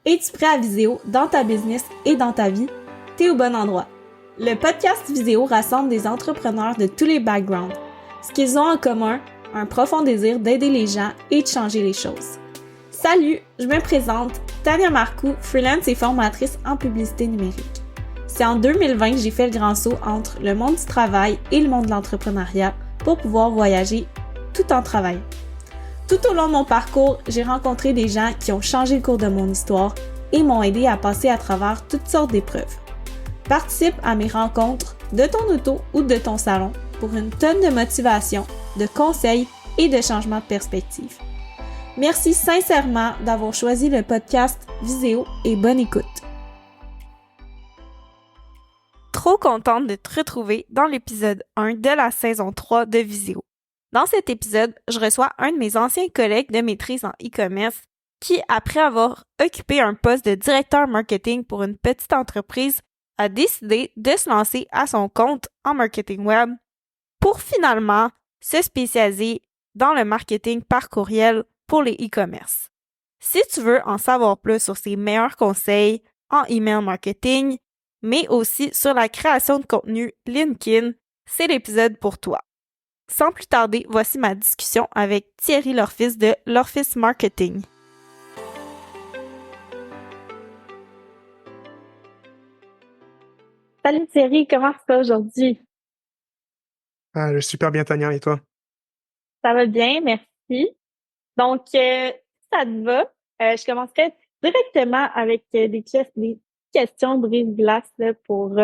Es-tu prêt à Viséo dans ta business et dans ta vie? T'es au bon endroit. Le podcast Viséo rassemble des entrepreneurs de tous les backgrounds. Ce qu'ils ont en commun, un profond désir d'aider les gens et de changer les choses. Salut, je me présente, Tania Marcoux, freelance et formatrice en publicité numérique. C'est en 2020 que j'ai fait le grand saut entre le monde du travail et le monde de l'entrepreneuriat pour pouvoir voyager tout en travaillant. Tout au long de mon parcours, j'ai rencontré des gens qui ont changé le cours de mon histoire et m'ont aidé à passer à travers toutes sortes d'épreuves. Participe à mes rencontres de ton auto ou de ton salon pour une tonne de motivation, de conseils et de changements de perspective. Merci sincèrement d'avoir choisi le podcast Viséo et bonne écoute. Trop contente de te retrouver dans l'épisode 1 de la saison 3 de Viséo. Dans cet épisode, je reçois un de mes anciens collègues de maîtrise en e-commerce qui, après avoir occupé un poste de directeur marketing pour une petite entreprise, a décidé de se lancer à son compte en marketing web pour finalement se spécialiser dans le marketing par courriel pour les e-commerce. Si tu veux en savoir plus sur ses meilleurs conseils en email marketing, mais aussi sur la création de contenu LinkedIn, c'est l'épisode pour toi. Sans plus tarder, voici ma discussion avec Thierry Lorfis de Lorfis Marketing. Salut Thierry, comment ça va aujourd'hui? Je vais super bien, Tania, et toi? Ça va bien, merci. Donc, si ça te va, je commencerai directement avec des questions brise-glace là, pour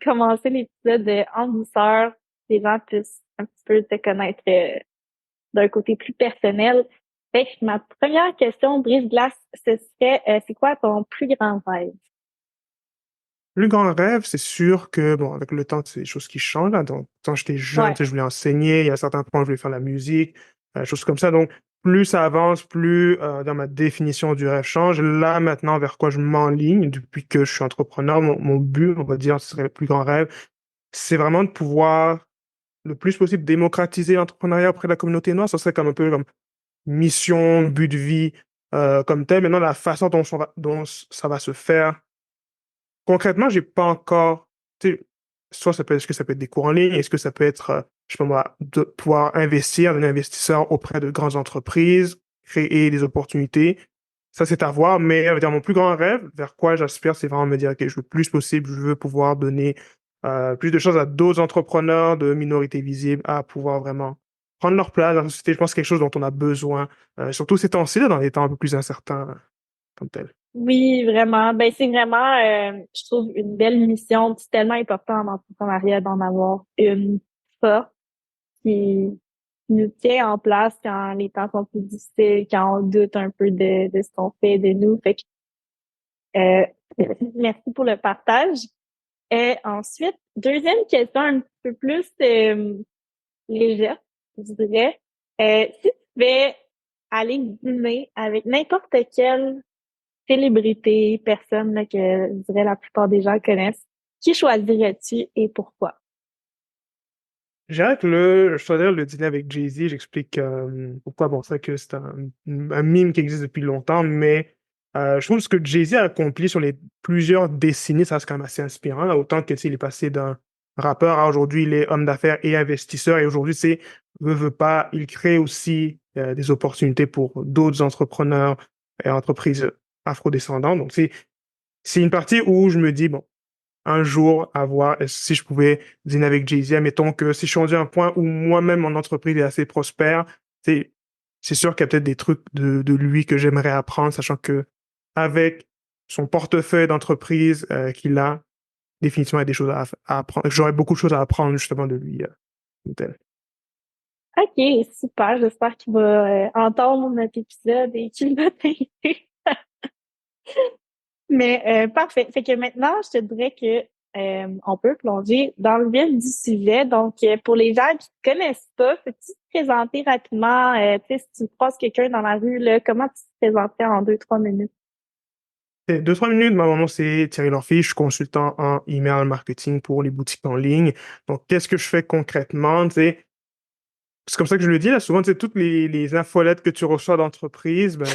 commencer l'épisode en douceur. Les gens puissent un petit peu te connaître d'un côté plus personnel. Fait que ma première question brise-glace, ce serait, c'est quoi ton plus grand rêve? Plus grand rêve, c'est sûr que, bon, avec le temps, c'est des choses qui changent, là. Donc, quand j'étais jeune, Ouais. tu sais, je voulais enseigner, il y a certains points, je voulais faire la musique, choses comme ça. Donc, plus ça avance, plus dans ma définition du rêve change. Là, maintenant, vers quoi je m'enligne depuis que je suis entrepreneur, mon but, on va dire, ce serait le plus grand rêve, c'est vraiment de pouvoir, le plus possible, démocratiser l'entrepreneuriat auprès de la communauté noire. Ça serait comme un peu comme mission, but de vie, comme tel. Maintenant, la façon dont ça va se faire, concrètement, j'ai pas encore, tu sais, est-ce que ça peut être des cours en ligne, est-ce que ça peut être, je sais pas moi, de pouvoir investir, devenir investisseur auprès de grandes entreprises, créer des opportunités. Ça, c'est à voir, mais dire, mon plus grand rêve, vers quoi j'aspire, c'est vraiment me dire, OK, je veux le plus possible, je veux pouvoir donner plus de choses à d'autres entrepreneurs de minorités visibles, à pouvoir vraiment prendre leur place dans la société. Je pense que c'est quelque chose dont on a besoin, surtout ces temps-ci, là, dans les temps un peu plus incertains comme tel. Oui, vraiment. Ben, c'est vraiment, je trouve, une belle mission. C'est tellement important en entrepreneuriat d'en avoir une forte qui nous tient en place quand les temps sont plus difficiles, quand on doute un peu de ce qu'on fait de nous. Fait que, euh, merci pour le partage. Et ensuite, deuxième question un peu plus légère, je dirais. Si tu devais aller dîner avec n'importe quelle célébrité, personne là, que je dirais la plupart des gens connaissent, qui choisirais-tu et pourquoi? Je dirais que je choisirais le dîner avec Jay-Z. J'explique pourquoi. Bon, c'est vrai que c'est un meme qui existe depuis longtemps, mais je trouve ce que Jay-Z a accompli sur les plusieurs décennies, ça c'est quand même assez inspirant, là. Autant que, tu sais, il est passé d'un rappeur à aujourd'hui, il est homme d'affaires et investisseur. Et aujourd'hui, c'est veut pas, il crée aussi des opportunités pour d'autres entrepreneurs et entreprises afrodescendantes. Donc, c'est une partie où je me dis, bon, un jour avoir, si je pouvais dîner avec Jay-Z, admettons que si je suis rendu à un point où moi-même mon entreprise est assez prospère, c'est c'est sûr qu'il y a peut-être des trucs de lui que j'aimerais apprendre, sachant que avec son portefeuille d'entreprise qu'il a, définitivement il y a des choses à apprendre. J'aurais beaucoup de choses à apprendre justement de lui. Comme tel. OK, super. J'espère qu'il va entendre notre épisode et qu'il va t'aider. Mais parfait. Fait que maintenant, je te dirais que on peut plonger dans le vif du sujet. Donc, pour les gens qui te connaissent pas, peux-tu te présenter rapidement, tu sais, si tu croises quelqu'un dans la rue, là, comment tu te présenterais en 2, 3 minutes? Et 2, 3 minutes, mon nom c'est Thierry Lorfis, je suis consultant en email marketing pour les boutiques en ligne. Donc, qu'est-ce que je fais concrètement? Tu sais, c'est comme ça que je le dis, là, souvent, tu sais, toutes les infolettes que tu reçois d'entreprise, ben,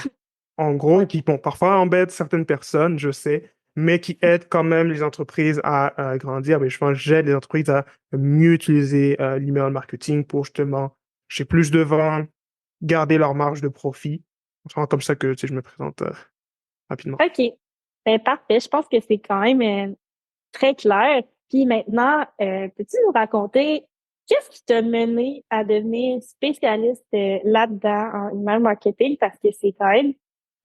en gros, Ouais. qui, bon, parfois embêtent certaines personnes, je sais, mais qui aident quand même les entreprises à grandir. Mais je pense que j'aide les entreprises à mieux utiliser l'email marketing pour justement, j'ai plus de ventes, garder leur marge de profit. C'est vraiment comme ça que, tu sais, je me présente rapidement. OK. Ben, parfait. Je pense que c'est quand même très clair. Puis maintenant, peux-tu nous raconter qu'est-ce qui t'a mené à devenir spécialiste là-dedans en email marketing? Parce que c'est quand même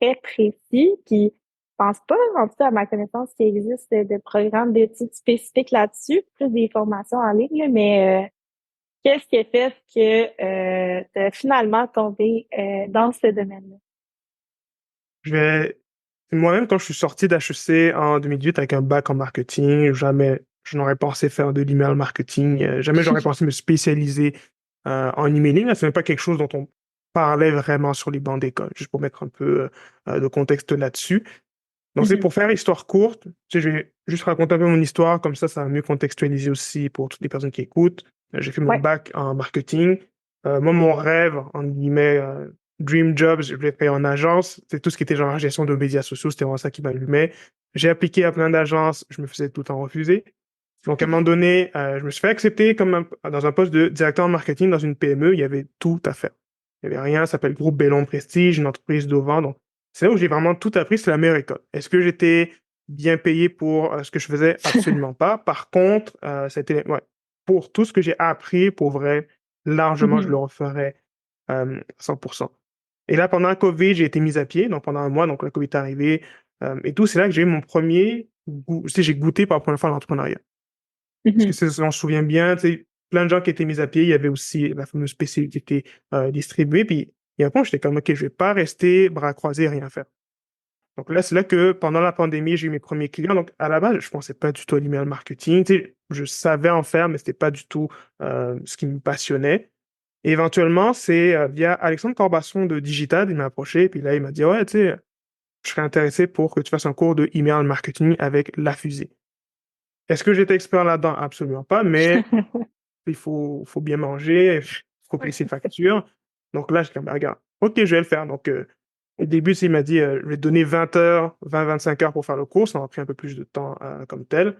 très précis. Puis je pense pas, en tout cas à ma connaissance, qu'il existe de programmes d'études spécifiques là-dessus, plus des formations en ligne, là, mais qu'est-ce qui a fait que tu as finalement tombé dans ce domaine-là? Je vais, moi-même, quand je suis sorti d'HEC en 2008 avec un bac en marketing, jamais je n'aurais pensé faire de l'email marketing, jamais j'aurais pensé me spécialiser en emailing. C'est même pas quelque chose dont on parlait vraiment sur les bancs d'école, juste pour mettre un peu de contexte là-dessus. Donc, c'est Mhm. pour faire histoire courte. Tu sais, je vais juste raconter un peu mon histoire, comme ça va mieux contextualiser aussi pour toutes les personnes qui écoutent. J'ai fait mon Ouais. bac en marketing. Moi, mon rêve, en guillemets, dream job, je voulais faire en agence. C'est tout ce qui était genre gestion de médias sociaux, c'était vraiment ça qui m'allumait. J'ai appliqué à plein d'agences, je me faisais tout le temps refuser. Donc, à un moment donné, je me suis fait accepter dans un poste de directeur en marketing dans une PME. Il y avait tout à faire. Il n'y avait rien, ça s'appelle Groupe Bellon Prestige, une entreprise d'auvent. Donc, c'est là où j'ai vraiment tout appris, c'est la meilleure école. Est-ce que j'étais bien payé pour ce que je faisais? Absolument pas. Par contre, ouais, pour tout ce que j'ai appris, pour vrai, largement, je Mhm. le referais 100%. Et là, pendant la COVID, j'ai été mis à pied, donc pendant un mois, donc la COVID est arrivée et tout. C'est là que j'ai eu mon premier goût, tu sais, j'ai goûté pour la première fois à l'entrepreneuriat. Parce que Mhm. on se souvient bien, tu sais, plein de gens qui étaient mis à pied, il y avait aussi la fameuse PC qui était distribuée, puis il y a un point, j'étais comme, OK, je vais pas rester bras croisés et rien faire. Donc là, c'est là que pendant la pandémie, j'ai eu mes premiers clients. Donc à la base, je pensais pas du tout à l'email marketing. Tu sais, je savais en faire, mais c'était pas du tout ce qui me passionnait. Et éventuellement, c'est via Alexandre Corbasson de Digital, il m'a approché, puis là, il m'a dit, ouais, tu sais, je serais intéressé pour que tu fasses un cours de email marketing avec la fusée. Est-ce que j'étais expert là-dedans? Absolument pas, mais faut bien manger, il faut payer ses factures. Donc là, je dis, ben, regarde, ok, je vais le faire. Donc, au début, il m'a dit, je vais te donner 20 heures, 25 heures pour faire le cours. Ça m'a pris un peu plus de temps comme tel.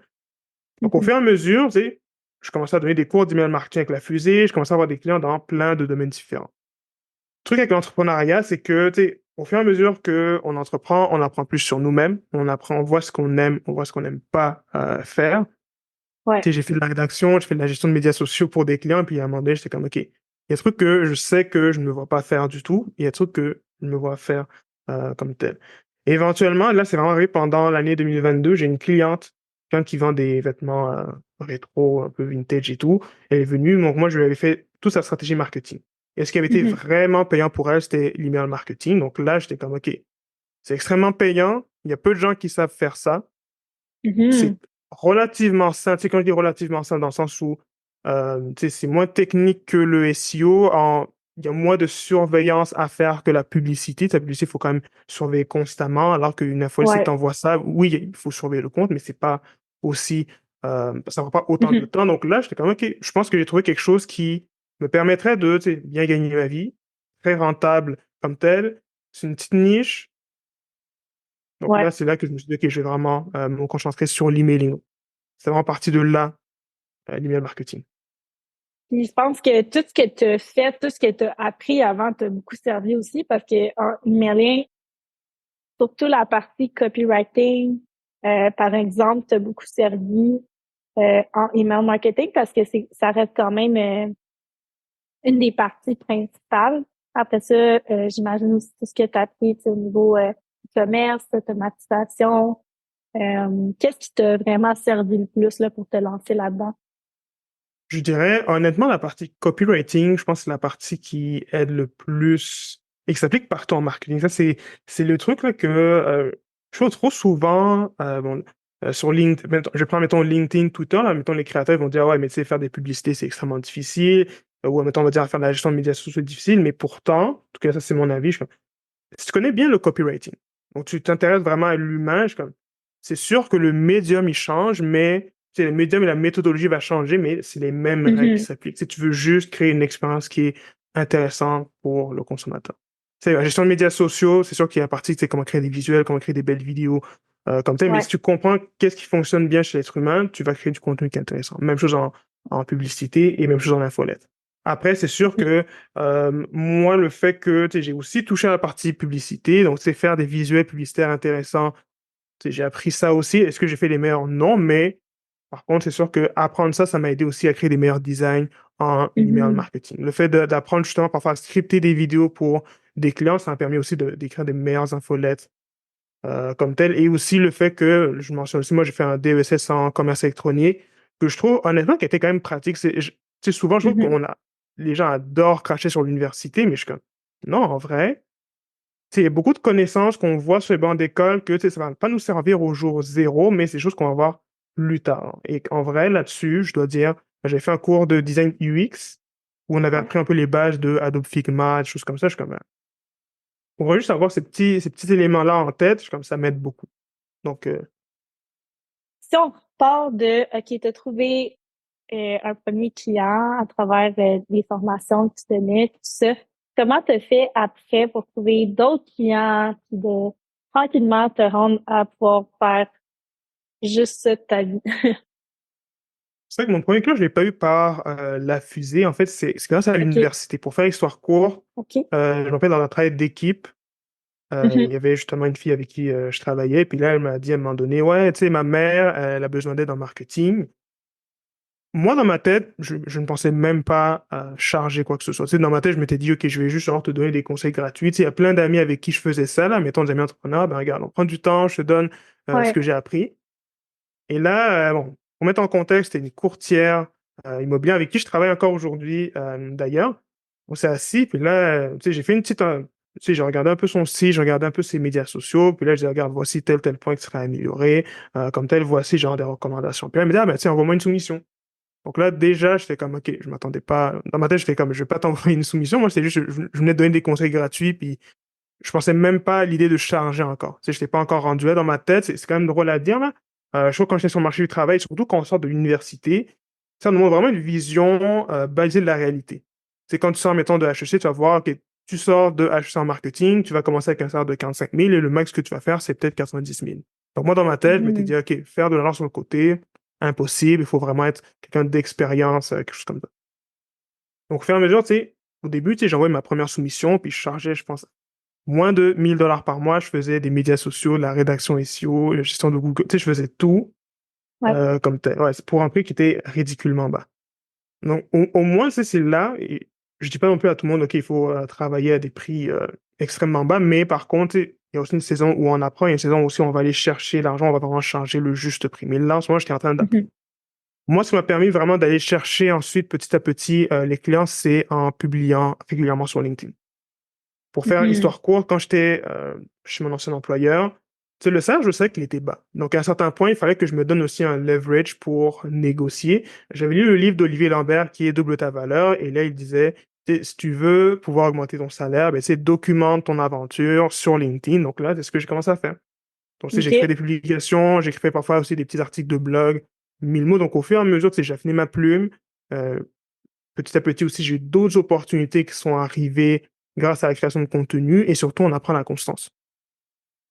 Donc, au Mhm. fur et à mesure, tu sais, je commençais à donner des cours d'email marketing avec la fusée. Je commençais à avoir des clients dans plein de domaines différents. Le truc avec l'entrepreneuriat, c'est que, tu sais, au fur et à mesure qu'on entreprend, on apprend plus sur nous-mêmes. On apprend, on voit ce qu'on aime, on voit ce qu'on n'aime pas faire. Ouais. Tu sais, j'ai fait de la rédaction, je fais de la gestion de médias sociaux pour des clients, et puis à un moment donné, j'étais comme, OK, il y a des trucs que je sais que je ne me vois pas faire du tout, il y a des trucs que je me vois faire comme tel. Et éventuellement, là, c'est vraiment arrivé pendant l'année 2022, j'ai une cliente, quelqu'un qui vend des vêtements rétro, un peu vintage et tout. Elle est venue, donc moi, je lui avais fait toute sa stratégie marketing. Et ce qui avait été Mhm. vraiment payant pour elle, c'était l'email marketing. Donc là, j'étais comme, OK, c'est extrêmement payant, il y a peu de gens qui savent faire ça. C'est Mhm. relativement simple. Tu sais, quand je dis relativement simple, dans le sens où tu sais, c'est moins technique que le SEO. Il y a moins de surveillance à faire que la publicité. La publicité, il faut quand même surveiller constamment, alors qu'une infolettique Ouais. t'envoie ça. Oui, il faut surveiller le compte, mais c'est pas aussi, ça prend pas autant de Mhm. temps. Donc là, j'étais comme, OK, je pense que j'ai trouvé quelque chose qui me permettrait de, tu sais, bien gagner ma vie, très rentable comme tel. C'est une petite niche. Donc Ouais. là, c'est là que je me suis dit, OK, je vais vraiment me concentrer sur l'emailing. C'est vraiment parti de là, l'email marketing. Puis je pense que tout ce que tu as fait, tout ce que tu as appris avant t'a beaucoup servi aussi parce que en emailing, surtout la partie copywriting, par exemple, t'a beaucoup servi en email marketing parce que ça reste quand même une des parties principales. Après ça, j'imagine aussi tout ce que tu as appris tu sais, au niveau commerce, automatisation. Qu'est-ce qui t'a vraiment servi le plus là, pour te lancer là-dedans? Je dirais, honnêtement, la partie copywriting, je pense que c'est la partie qui aide le plus et qui s'applique partout en marketing. Ça, c'est le truc là, que je vois trop souvent bon, sur LinkedIn. Je prends, mettons, LinkedIn, Twitter, là, mettons, les créateurs ils vont dire, ouais, mais tu sais, faire des publicités, c'est extrêmement difficile. Ou, mettons, on va dire, faire de la gestion de médias sociaux, c'est difficile. Mais pourtant, en tout cas, ça, c'est mon avis. Si tu connais bien le copywriting, donc tu t'intéresses vraiment à l'humain, c'est sûr que le médium, il change, mais tu sais, le médium et la méthodologie va changer, mais c'est les mêmes règles qui Mhm. s'appliquent. Si tu veux juste créer une expérience qui est intéressante pour le consommateur. C'est la gestion de médias sociaux, c'est sûr qu'il y a la partie, tu sais, comment créer des visuels, comment créer des belles vidéos, comme tel, mais si Ouais. tu comprends qu'est-ce qui fonctionne bien chez l'être humain, tu vas créer du contenu qui est intéressant. Même chose en publicité et même chose en infolette. Après, c'est sûr Mhm. que moi, le fait que tu sais, j'ai aussi touché à la partie publicité, donc c'est faire des visuels publicitaires intéressants, tu sais, j'ai appris ça aussi. Est-ce que j'ai fait les meilleurs? Non, mais par contre, c'est sûr que apprendre ça, ça m'a aidé aussi à créer des meilleurs designs en email Mhm. marketing. Le fait d'apprendre justement parfois à scripter des vidéos pour des clients, ça m'a permis aussi d'écrire des meilleures infolettes comme telles. Et aussi le fait que, je mentionne aussi, moi j'ai fait un DESS en commerce électronique, que je trouve honnêtement qui était quand même pratique. Tu sais, souvent, je trouve Mhm. les gens adorent cracher sur l'université, mais je suis comme, non, en vrai, tu sais, il y a beaucoup de connaissances qu'on voit sur les bancs d'école que tu sais, ça va pas nous servir au jour zéro, mais c'est des choses qu'on va voir plus tard. Et en vrai, là-dessus, je dois dire, j'ai fait un cours de design UX où on avait Ouais. appris un peu les bases de Adobe Figma, des choses comme ça. Je suis comme, on va juste avoir ces petits éléments-là en tête, je suis comme ça m'aide beaucoup. Donc, Si on part de, OK, tu as trouvé un premier client à travers les formations que tu donnais, tout ça, comment tu fait après pour trouver d'autres clients puis de tranquillement te rendre à pouvoir faire juste ça de ta vie? c'est vrai que mon premier client, je l'ai pas eu par la fusée. En fait, c'est grâce à OK. l'université. Pour faire histoire courte, OK. je m'appelle dans un travail d'équipe. Il Mhm. y avait justement une fille avec qui je travaillais, puis là, elle m'a dit à un moment donné, ouais, tu sais, ma mère, elle a besoin d'aide en marketing. Moi, dans ma tête, je ne pensais même pas à charger quoi que ce soit. Tu sais, dans ma tête, je m'étais dit, OK, je vais juste genre te donner des conseils gratuits. Tu sais, il y a plein d'amis avec qui je faisais ça, là, mettons des amis entrepreneurs, ben regarde, on prend du temps, je te donne ce Ouais. que j'ai appris. Et là, bon, pour mettre en contexte, c'était une courtière immobilière avec qui je travaille encore aujourd'hui, d'ailleurs. On s'est assis, puis là, tu sais, j'ai fait une petite, tu sais, j'ai regardé un peu son site, j'ai regardé un peu ses médias sociaux, puis là, je dis, regarde, voici tel point qui serait amélioré, comme tel, voici genre des recommandations. Puis là, elle me dit, ah, ben, tiens, envoie-moi une soumission. Donc là, déjà, j'étais comme, OK, je m'attendais pas. Dans ma tête, j'étais comme, je vais pas t'envoyer une soumission. Moi, c'est juste, je venais de donner des conseils gratuits, puis je pensais même pas à l'idée de charger encore. Tu sais, je n'étais pas encore rendu là dans ma tête. C'est quand même drôle à dire, là. Je trouve que quand j'étais sur le marché du travail, surtout quand on sort de l'université, ça nous montre vraiment une vision basée de la réalité. C'est quand tu sors, mettons, de HEC, tu vas voir que tu sors de HEC en marketing, tu vas commencer avec un salaire de 45 000 et le max que tu vas faire, c'est peut-être 90 000. Donc moi, dans ma tête, je m'étais Mhm. dit, OK, faire de l'argent sur le côté, impossible, il faut vraiment être quelqu'un d'expérience, quelque chose comme ça. Donc, au fur et à mesure, tu sais, au début, tu sais, j'envoyais ma première soumission, puis je chargeais, je pense, moins de 1000 $ par mois. Je faisais des médias sociaux, la rédaction SEO, la gestion de Google. Tu sais, je faisais tout Ouais. comme tel. Ouais, c'est pour un prix qui était ridiculement bas. Donc, au moins, tu sais, c'est là. Et je dis pas non plus à tout le monde, OK, il faut travailler à des prix extrêmement bas, mais par contre, tu sais, il y a aussi une saison où on apprend, il y a une saison aussi où on va aller chercher l'argent, on va vraiment changer le juste prix. Mais là, en ce moment, j'étais en train d'apprendre. Mhm. Moi, ce qui m'a permis vraiment d'aller chercher ensuite, petit à petit, les clients, c'est en publiant régulièrement sur LinkedIn. Pour faire Mhm. histoire courte, quand j'étais chez mon ancien employeur, tu sais, le salaire, je sais qu'il était bas. Donc, à un certain point, il fallait que je me donne aussi un leverage pour négocier. J'avais lu le livre d'Olivier Lambert qui est Double ta valeur, et là, il disait, tu sais, si tu veux pouvoir augmenter ton salaire, ben, tu sais, documente ton aventure sur LinkedIn. Donc là, c'est ce que j'ai commencé à faire. Donc, tu sais, j'écris OK. des publications, j'écrivais parfois aussi des petits articles de blog, 1000 mots. Donc, au fur et à mesure, tu sais, j'ai affiné ma plume. Euh, Petit à petit aussi, j'ai eu d'autres opportunités qui sont arrivées grâce à la création de contenu et surtout, on apprend la constance.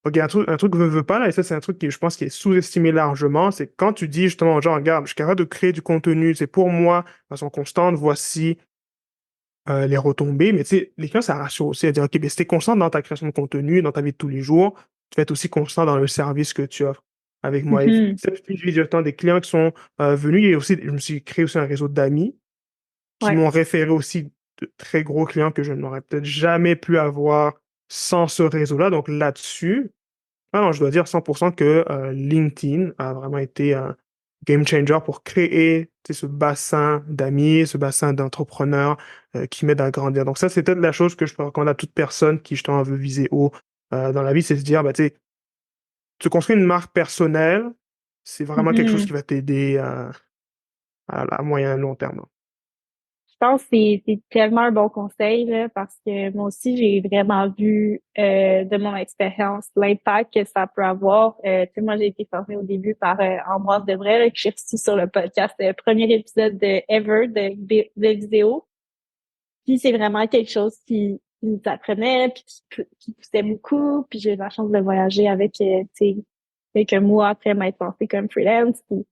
Donc, il y a un truc que veux pas là, et ça, c'est un truc qui, je pense, qui est sous-estimé largement, c'est quand tu dis justement aux gens, regarde, je suis capable de créer du contenu, c'est pour moi, de façon constante, voici les retombées, mais tu sais, les clients, ça rassure aussi à dire, OK, ben, si t'es constant dans ta création de contenu, dans ta vie de tous les jours, tu vas être aussi constant dans le service que tu offres avec moi. Et Mhm. ça, puis, j'ai eu des clients qui sont venus, et aussi, je me suis créé aussi un réseau d'amis qui Ouais. m'ont référé aussi de très gros clients que je n'aurais peut-être jamais pu avoir sans ce réseau-là. Donc là-dessus, ah non, je dois dire 100% que LinkedIn a vraiment été un game changer pour créer, tu sais, ce bassin d'amis, ce bassin d'entrepreneurs qui m'aident à grandir. Donc ça, c'est peut-être la chose que je peux recommander à toute personne qui justement veut viser haut dans la vie, c'est de se dire, bah, tu sais, tu construis une marque personnelle, c'est vraiment quelque chose Mhm. qui va t'aider à moyen et long terme. Je pense que c'est tellement un bon conseil là, parce que moi aussi, j'ai vraiment vu de mon expérience l'impact que ça peut avoir. Tu sais, moi, j'ai été formée au début par Ambroise Debray, là, que j'ai reçu sur le podcast, le premier épisode de Ever de vidéo. Puis c'est vraiment quelque chose qui nous apprenaient, puis qui poussaient beaucoup. Puis j'ai eu la chance de voyager avec, tu sais, quelques mois après m'être lancée comme freelance. Puis,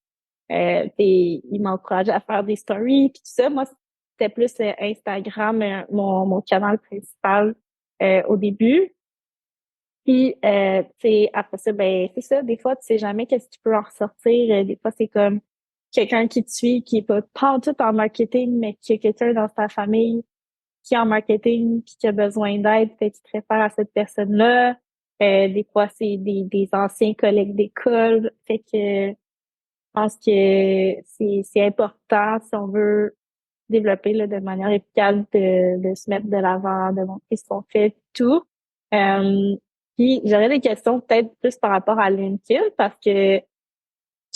puis il m'encourageait à faire des stories, puis tout ça. Moi, c'était plus Instagram, mon canal principal au début. Puis, tu sais, après ça, ben, c'est ça, des fois, tu sais jamais qu'est-ce qui peut en ressortir. Des fois, c'est comme quelqu'un qui te suit, qui est pas en tout en marketing, mais qui a quelqu'un dans sa famille qui est en marketing, puis qui a besoin d'aide, fait qu'il te réfère à cette personne-là. Des fois, c'est des anciens collègues d'école. Fait que je pense que c'est important si on veut développer là, de manière efficace de se mettre de l'avant, de montrer ce qu'on fait, tout. Euh, Puis j'aurais des questions peut-être plus par rapport à LinkedIn parce que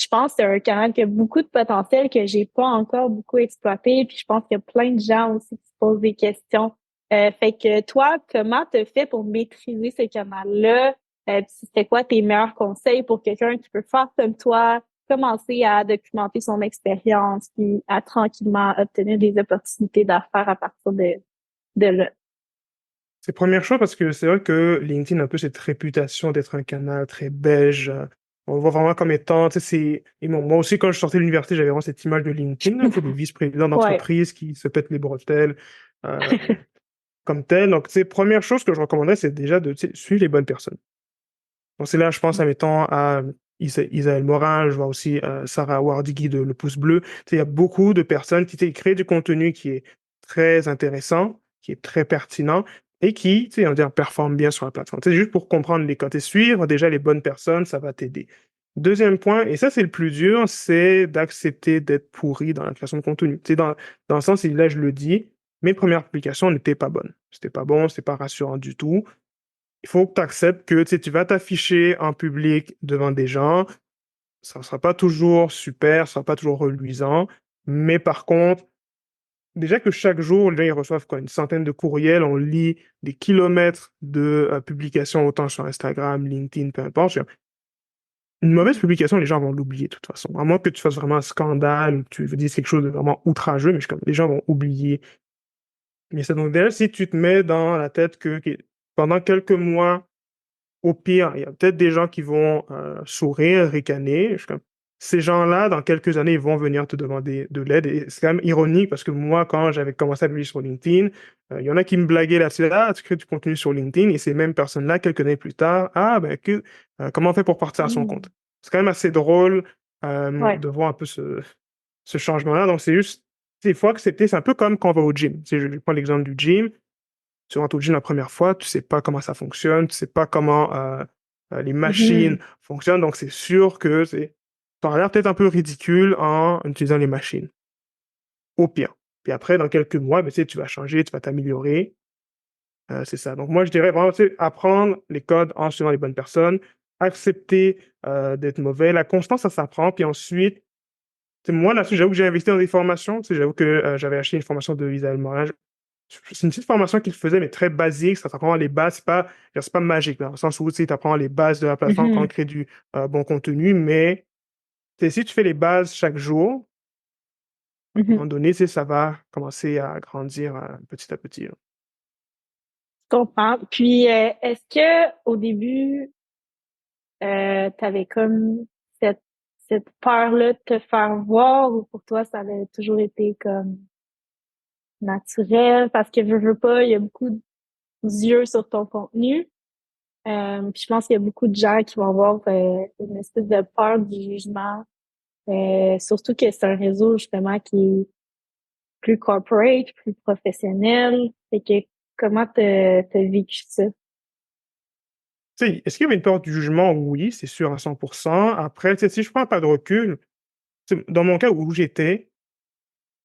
je pense que c'est un canal qui a beaucoup de potentiel que j'ai pas encore beaucoup exploité. Puis je pense qu'il y a plein de gens aussi qui se posent des questions. Fait que toi, comment t'as fait pour maîtriser ce canal-là? Puis c'était quoi tes meilleurs conseils pour quelqu'un qui peut faire comme toi, commencer à documenter son expérience, puis à tranquillement obtenir des opportunités d'affaires à partir de là? C'est première chose parce que c'est vrai que LinkedIn a un peu cette réputation d'être un canal très beige. On le voit vraiment comme étant, tu sais, c'est... Et bon, moi aussi, quand je sortais de l'université, j'avais vraiment cette image de LinkedIn, un peu des vice-présidents Ouais. d'entreprise qui se pètent les bretelles euh, comme tel. Donc, tu sais, première chose que je recommanderais, c'est déjà de tu sais, suivre les bonnes personnes. Donc, c'est là, je pense, à mettant à Isaël Morin, je vois aussi Sarah Wardigui de Le Pouce Bleu. Tu sais, il y a beaucoup de personnes qui tu sais, créent du contenu qui est très intéressant, qui est très pertinent et qui, tu sais, on va dire, performe bien sur la plateforme. Tu sais, juste pour comprendre les codes et suivre déjà les bonnes personnes, ça va t'aider. Deuxième point, et ça, c'est le plus dur, c'est d'accepter d'être pourri dans la création de contenu. Tu sais, dans le sens, et là, je le dis, mes premières publications n'étaient pas bonnes. C'était pas bon, c'était pas rassurant du tout. Il faut que tu acceptes que tu sais, tu vas t'afficher en public devant des gens. Ça ne sera pas toujours super, ça ne sera pas toujours reluisant. Mais par contre, déjà que chaque jour, les gens ils reçoivent quoi, une centaine de courriels, on lit des kilomètres de publications, autant sur Instagram, LinkedIn, peu importe. Une mauvaise publication, les gens vont l'oublier de toute façon. À moins que tu fasses vraiment un scandale ou que tu dises quelque chose de vraiment outrageux, mais les gens vont oublier. Mais ça, donc déjà, si tu te mets dans la tête que pendant quelques mois, au pire, il y a peut-être des gens qui vont sourire, ricaner. Ces gens-là, dans quelques années, ils vont venir te demander de l'aide. Et c'est quand même ironique parce que moi, quand j'avais commencé à publier sur LinkedIn, il y en a qui me blaguaient là-dessus. Ah, tu crées du contenu sur LinkedIn. Et ces mêmes personnes-là, quelques années plus tard, ah, ben, comment on fait pour partir à son compte? Mm. C'est quand même assez drôle Ouais. de voir un peu ce changement-là. Donc, c'est juste, il faut accepter. C'est un peu comme quand on va au gym. Tu sais, je prends l'exemple du gym. Tu rentres au gym la première fois, tu sais pas comment ça fonctionne, tu sais pas comment les machines Mhm. fonctionnent, donc c'est sûr que t'auras l'air peut-être un peu ridicule en utilisant les machines, au pire. Puis après, dans quelques mois, ben, tu sais, tu vas changer, tu vas t'améliorer, c'est ça. Donc moi, je dirais vraiment, tu sais, apprendre les codes en suivant les bonnes personnes, accepter d'être mauvais, la constance, ça s'apprend, puis ensuite, tu sais, moi, là-dessus, j'avoue que j'ai investi dans des formations, tu sais, j'avoue que j'avais acheté une formation de Isaël Morin. C'est une petite formation qu'il faisait, mais très basique. Ça t'apprend les bases. C'est pas magique, dans le sens où tu apprends les bases de la plateforme quand on Mhm. crée du bon contenu. Mais tu sais, si tu fais les bases chaque jour, à un Mhm. moment donné, tu sais, ça va commencer à grandir petit à petit, là. Je comprends. Puis, est-ce que au début, t'avais comme cette, cette peur-là de te faire voir ou pour toi, ça avait toujours été comme naturel? Parce que veux pas, il y a beaucoup d'yeux sur ton contenu. Puis je pense qu'il y a beaucoup de gens qui vont avoir une espèce de peur du jugement. Surtout que c'est un réseau justement qui est plus corporate, plus professionnel. Fait que comment t'as vécu ça? Tu sais, est-ce qu'il y avait une peur du jugement? Oui, c'est sûr à 100%. Après, tu sais, si je prends pas de recul, tu sais, dans mon cas où j'étais,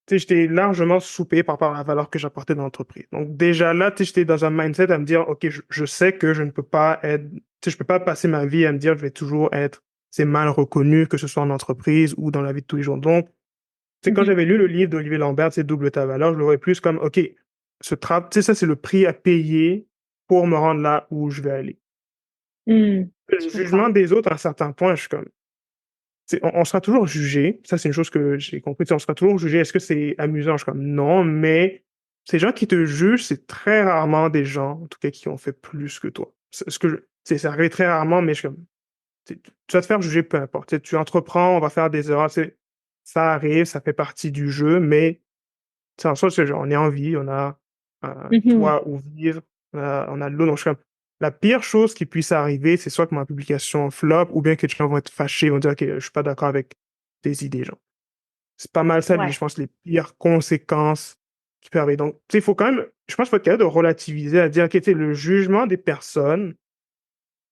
tu sais, j'étais largement soupé par rapport à la valeur que j'apportais dans l'entreprise. Donc déjà là, tu sais, j'étais dans un mindset à me dire, OK, je sais que je ne peux pas être, tu sais, je peux pas passer ma vie à me dire, je vais toujours être, c'est mal reconnu, que ce soit en entreprise ou dans la vie de tous les jours. Donc, tu sais, quand Mhm. j'avais lu le livre d'Olivier Lambert, c'est Double ta valeur, je le voyais plus comme, OK, tu sais, ça, c'est le prix à payer pour me rendre là où je vais aller. Je Le comprends. jugement des autres, à un certain point, je suis comme, on sera toujours jugé. Ça, c'est une chose que j'ai compris. Tu sais, on sera toujours jugé. Est-ce que c'est amusant? Je suis comme non, mais ces gens qui te jugent, c'est très rarement des gens, en tout cas, qui ont fait plus que toi. Ça arrive très rarement, mais tu vas te faire juger peu importe. Tu entreprends, on va faire des erreurs, ça arrive, ça fait partie du jeu, mais en soi, genre, on est en vie, on a un Mhm. toit où vivre, on a de l'eau. Donc, la pire chose qui puisse arriver, c'est soit que ma publication flop, ou bien que les gens vont être fâchés, vont dire, OK, je suis pas d'accord avec tes idées, genre. C'est pas mal ça, Ouais. je pense, les pires conséquences qui peuvent arriver. Donc, tu sais, il faut quand même, je pense qu'il faut être capable de relativiser, à dire, OK, tu sais, le jugement des personnes,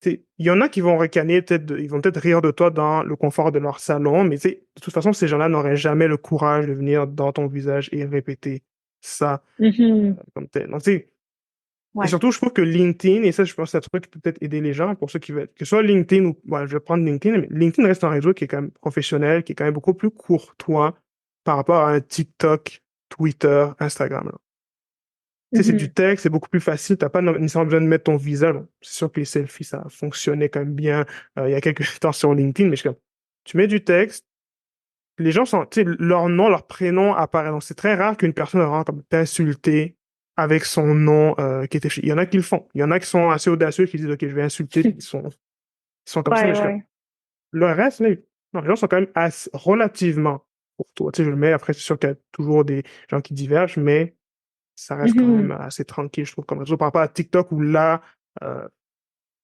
tu sais, il y en a qui vont ricaner, ils vont peut-être rire de toi dans le confort de leur salon, mais tu sais, de toute façon, ces gens-là n'auraient jamais le courage de venir dans ton visage et répéter ça Mhm. comme tel. Donc, tu sais, et Ouais. surtout, je trouve que LinkedIn, et ça, je pense que c'est un truc qui peut peut-être aider les gens, pour ceux qui veulent, que ce soit LinkedIn ou, ouais, je vais prendre LinkedIn, mais LinkedIn reste un réseau qui est quand même professionnel, qui est quand même beaucoup plus courtois par rapport à un TikTok, Twitter, Instagram, là. Tu sais, c'est du Mhm. texte, c'est beaucoup plus facile, t'as pas nécessairement besoin de mettre ton visage. Bon, c'est sûr que les selfies, ça fonctionnait quand même bien il y a quelques temps sur LinkedIn, mais tu mets du texte, les gens sont, tu sais, leur nom, leur prénom apparaît. Donc, c'est très rare qu'une personne vraiment comme t'insulter avec son nom qui était. Il y en a qui le font. Il y en a qui sont assez audacieux, qui disent, OK, je vais insulter, puis ils sont comme ça, mais Ouais, ouais. le reste, là, non, les gens sont quand même relativement pour toi. Tu sais, je le mets, après, c'est sûr qu'il y a toujours des gens qui divergent, mais ça reste quand même Mhm. assez tranquille, je trouve, comme réseau par rapport à TikTok où là, euh,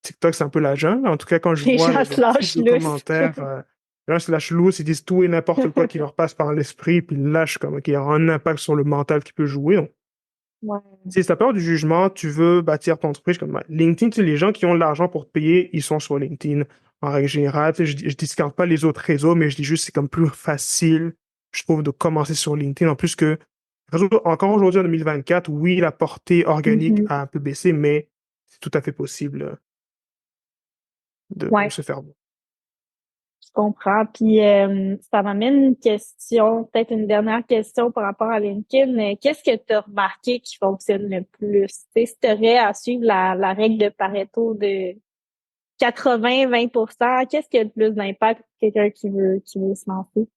TikTok, c'est un peu la jungle. En tout cas, quand je Les vois gens le se type lâchent de lousse. commentaires, les gens se lâchent loose, ils disent tout et n'importe quoi qui leur passe par l'esprit, puis là, je suis comme, OK, il y a un impact sur le mental qui peut jouer. Donc, Ouais. si tu as peur du jugement, tu veux bâtir ton entreprise comme LinkedIn, tu sais, les gens qui ont l'argent pour te payer, ils sont sur LinkedIn en règle générale. Tu sais, je discarte pas les autres réseaux, mais je dis juste c'est comme plus facile, je trouve, de commencer sur LinkedIn. En plus que, encore aujourd'hui en 2024, oui, la portée organique Mhm. a un peu baissé, mais c'est tout à fait possible de Ouais. se faire. Je comprends. Puis ça m'amène une question, peut-être une dernière question par rapport à LinkedIn. Qu'est-ce que tu as remarqué qui fonctionne le plus? Tu sais, si tu aurais à suivre la règle de Pareto de 80-20%, qu'est-ce qui a le plus d'impact pour quelqu'un qui veut se lancer?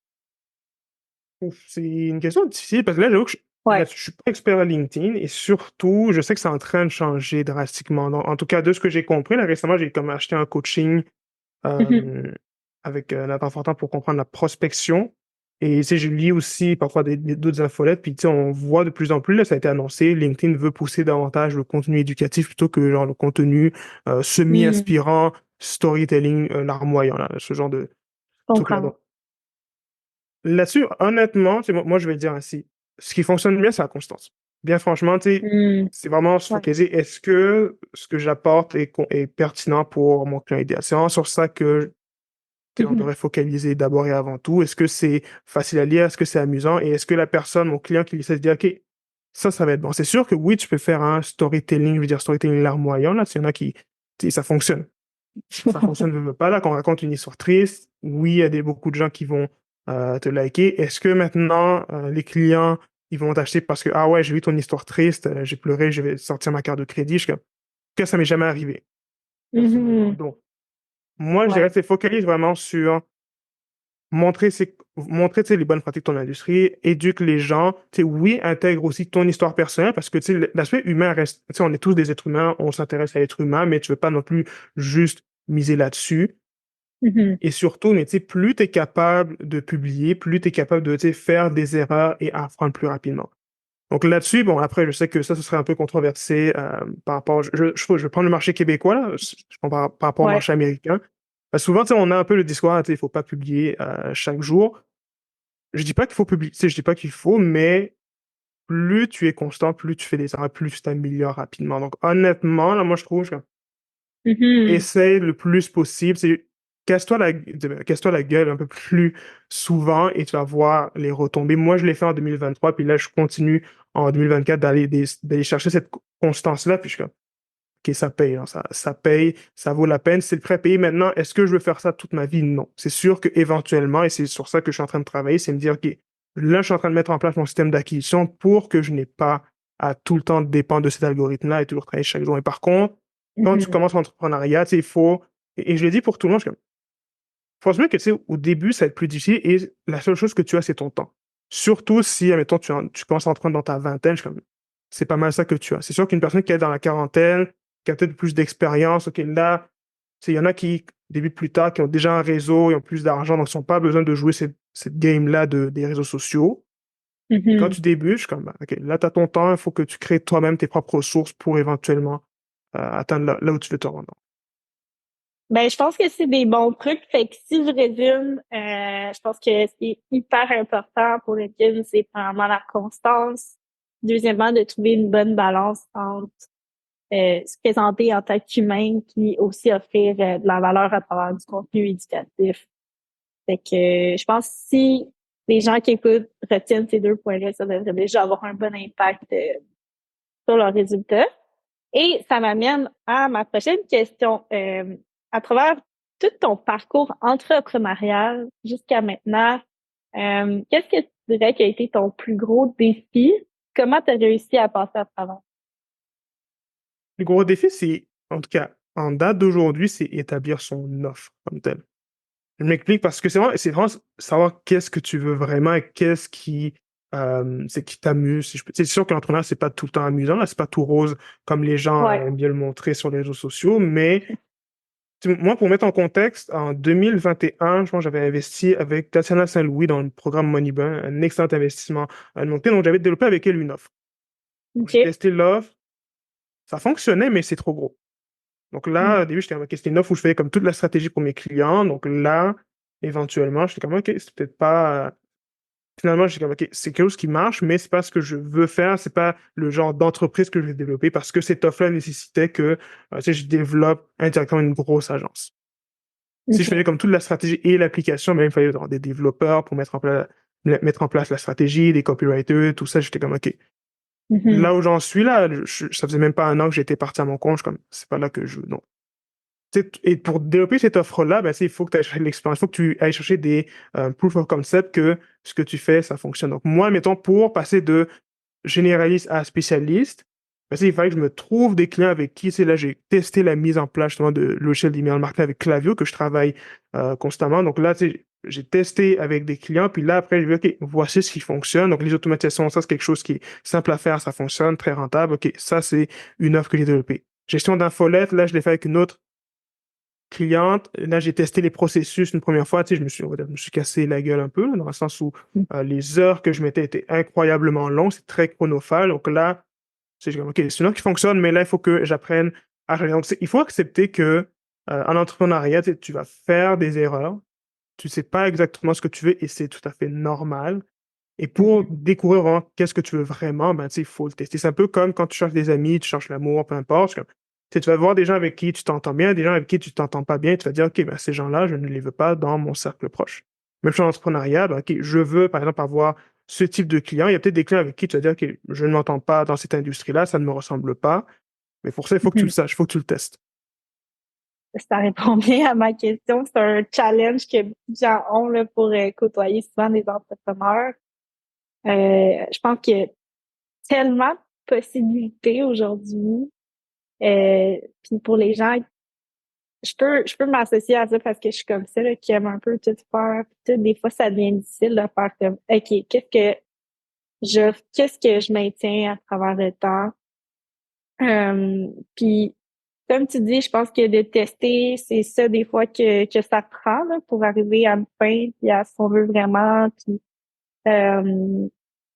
Ouf, c'est une question difficile parce que là, j'avoue que Ouais. je suis pas expert à LinkedIn et surtout, je sais que c'est en train de changer drastiquement. En tout cas, de ce que j'ai compris, là, récemment, j'ai comme acheté un coaching Mhm. euh, avec Nathan Fortin pour comprendre la prospection. Et tu sais, je lis aussi parfois d'autres infolettes, puis tu sais, on voit de plus en plus, là, ça a été annoncé, LinkedIn veut pousser davantage le contenu éducatif plutôt que genre le contenu Mhm. semi-inspirant, storytelling, larmoyant, là, ce genre de Je truc-là. comprends. Donc, là-dessus, honnêtement, tu sais, moi, je vais le dire ainsi. Ce qui fonctionne bien, c'est la constance. Bien franchement, tu sais, Mhm. c'est vraiment se Ouais. focaliser. Est-ce que ce que j'apporte est pertinent pour mon client idéal? C'est vraiment sur ça que on Mhm. devrait focaliser d'abord et avant tout. Est-ce que c'est facile à lire? Est-ce que c'est amusant? Et est-ce que la personne, mon client qui essaie de dire, OK, ça va être bon. C'est sûr que oui, tu peux faire un storytelling, je veux dire storytelling larmoyant, là, s'il y en a qui, tu sais, ça fonctionne. Ça fonctionne, veut pas, là, qu'on raconte une histoire triste. Oui, il y a beaucoup de gens qui vont te liker. Est-ce que maintenant, les clients, ils vont t'acheter parce que, ah ouais, j'ai vu ton histoire triste, j'ai pleuré, je vais sortir ma carte de crédit. Que ça m'est jamais arrivé, personnellement. Mhm. Donc, moi, je Ouais. dirais, c'est focalise vraiment sur montrer, tu sais, les bonnes pratiques de ton industrie, éduque les gens. Tu sais, oui, intègre aussi ton histoire personnelle parce que, tu sais, l'aspect humain reste, tu sais, on est tous des êtres humains, on s'intéresse à l'être humain, mais tu veux pas non plus juste miser là-dessus. Mhm. Et surtout, mais tu sais, plus tu es capable de publier, plus tu es capable de, tu sais, faire des erreurs et apprendre plus rapidement. Donc là-dessus, bon, après, je sais que ça, ce serait un peu controversé par rapport, je vais prendre le marché québécois, là, je compare par rapport au Ouais. marché américain. Souvent, tu sais, on a un peu le discours, ah, tu sais, il faut pas publier chaque jour. Je dis pas qu'il faut publier, tu sais, je dis pas qu'il faut, mais plus tu es constant, plus tu fais des erreurs, plus tu t'améliores rapidement. Donc honnêtement, là, moi, je trouve, Mhm. essaye le plus possible. C'est casse-toi la gueule un peu plus souvent et tu vas voir les retombées. Moi, je l'ai fait en 2023, puis là, je continue en 2024 d'aller chercher cette constance-là, puis je suis comme, OK, ça paye, hein, ça paye, ça vaut la peine, c'est le prêt à payer. Maintenant, est-ce que je veux faire ça toute ma vie? Non. C'est sûr que éventuellement, et c'est sur ça que je suis en train de travailler, c'est me dire, OK, là, je suis en train de mettre en place mon système d'acquisition pour que je n'ai pas à tout le temps dépendre de cet algorithme-là et toujours travailler chaque jour. Et par contre, quand tu Mhm. commences l'entrepreneuriat, tu sais, il faut, et je le dis pour tout le monde, faut se dire que, tu sais, au début, ça va être plus difficile et la seule chose que tu as, c'est ton temps. Surtout si, admettons, tu commences à entreprendre dans ta vingtaine, c'est pas mal ça que tu as. C'est sûr qu'une personne qui est dans la quarantaine, qui a peut-être plus d'expérience, ok, là, il y en a qui débutent plus tard, qui ont déjà un réseau, ils ont plus d'argent, donc ils n'ont pas besoin de jouer cette game-là des réseaux sociaux. Et quand Mhm. tu débutes, je suis comme, bah, ok, là, tu as ton temps, il faut que tu crées toi-même tes propres ressources pour éventuellement atteindre là où tu veux te rendre. Ben, je pense que c'est des bons trucs. Fait que si je résume, je pense que ce qui est hyper important pour le gym, c'est premièrement la constance. Deuxièmement, de trouver une bonne balance entre se présenter en tant qu'humain, puis aussi offrir de la valeur à travers du contenu éducatif. Fait que je pense que si les gens qui écoutent retiennent ces deux points-là, ça devrait déjà avoir un bon impact sur leurs résultats. Et ça m'amène à ma prochaine question. À travers tout ton parcours entrepreneurial jusqu'à maintenant, qu'est-ce que tu dirais qui a été ton plus gros défi? Comment tu as réussi à passer à travers? Le gros défi, c'est, en tout cas, en date d'aujourd'hui, c'est établir son offre comme telle. Je m'explique parce que c'est vraiment savoir qu'est-ce que tu veux vraiment et qu'est-ce qui, c'est qui t'amuse. Si je peux- C'est sûr que l'entraîneur, c'est pas tout le temps amusant, là, c'est pas tout rose comme les gens Ouais. aiment bien le montrer sur les réseaux sociaux, mais moi, pour mettre en contexte, en 2021, je pense que j'avais investi avec Tatiana Saint-Louis dans le programme Moneyburn, un excellent investissement à monter. Donc, j'avais développé avec elle une offre. Donc, OK. j'ai testé l'offre, ça fonctionnait, mais c'est trop gros. Donc là, Mm. au début, j'étais comme, OK, c'était une offre où je faisais comme toute la stratégie pour mes clients. Donc là, éventuellement, j'étais comme, OK, c'est peut-être pas. Finalement, j'étais comme, OK, c'est quelque chose qui marche, mais c'est pas ce que je veux faire. C'est pas le genre d'entreprise que je vais développer parce que cette offre-là nécessitait que, tu sais, je développe indirectement une grosse agence. Si je faisais OK. comme toute la stratégie et l'application, mais il fallait genre, des développeurs pour mettre en place la stratégie, des copywriters, tout ça. J'étais comme, OK. Mhm. Là où j'en suis là, ça faisait même pas un an que j'étais parti à mon compte. Je suis comme, c'est pas là que je veux. Non. Et pour développer cette offre-là, ben, il faut que tu ailles chercher de l'expérience, il faut que tu ailles chercher des proof of concept que ce que tu fais, ça fonctionne. Donc, moi, mettons, pour passer de généraliste à spécialiste, ben, il fallait que je me trouve des clients avec qui, là, j'ai testé la mise en place justement de logiciels d'email marketing avec Klaviyo, que je travaille constamment. Donc là, j'ai testé avec des clients, puis là, après, j'ai vu, OK, voici ce qui fonctionne. Donc, les automatisations, ça, c'est quelque chose qui est simple à faire, ça fonctionne, très rentable. OK, ça, c'est une offre que j'ai développée. Gestion d'infolette, là, je l'ai fait avec une autre cliente. Là, j'ai testé les processus une première fois. Tu sais, on va dire, je me suis cassé la gueule un peu, là, dans le sens où les heures que je mettais étaient incroyablement longues. C'est très chronophage. Donc là, c'est comme, OK, c'est une offre qui fonctionne, mais là, il faut que j'apprenne à gérer. Donc, il faut accepter que en entrepreneuriat, tu vas faire des erreurs. Tu sais pas exactement ce que tu veux et c'est tout à fait normal. Et pour Mhm. découvrir vraiment qu'est-ce que tu veux vraiment, ben, tu sais, il faut le tester. C'est un peu comme quand tu cherches des amis, tu cherches l'amour, peu importe. C'est comme, tu sais, tu vas voir des gens avec qui tu t'entends bien, des gens avec qui tu t'entends pas bien. Tu vas dire, OK, ben, ces gens-là, je ne les veux pas dans mon cercle proche. Même chose en entrepreneuriat, ben, OK, je veux, par exemple, avoir ce type de client. Il y a peut-être des clients avec qui tu vas dire, OK, je ne m'entends pas dans cette industrie-là, ça ne me ressemble pas. Mais pour ça, il faut que tu le Mhm. saches, il faut que tu le testes. Ça répond bien à ma question. C'est un challenge que beaucoup de gens ont là, pour côtoyer souvent des entrepreneurs. Je pense qu'il y a tellement de possibilités aujourd'hui. Puis pour les gens, je peux m'associer à ça parce que je suis comme ça, là, qui aime un peu tout faire. Puis tout, des fois, ça devient difficile de faire comme, OK, qu'est-ce que je maintiens à travers le temps? Puis, comme tu dis, je pense que de tester, c'est ça des fois que ça prend là, pour arriver à une fin puis à ce qu'on veut vraiment. Puis, euh,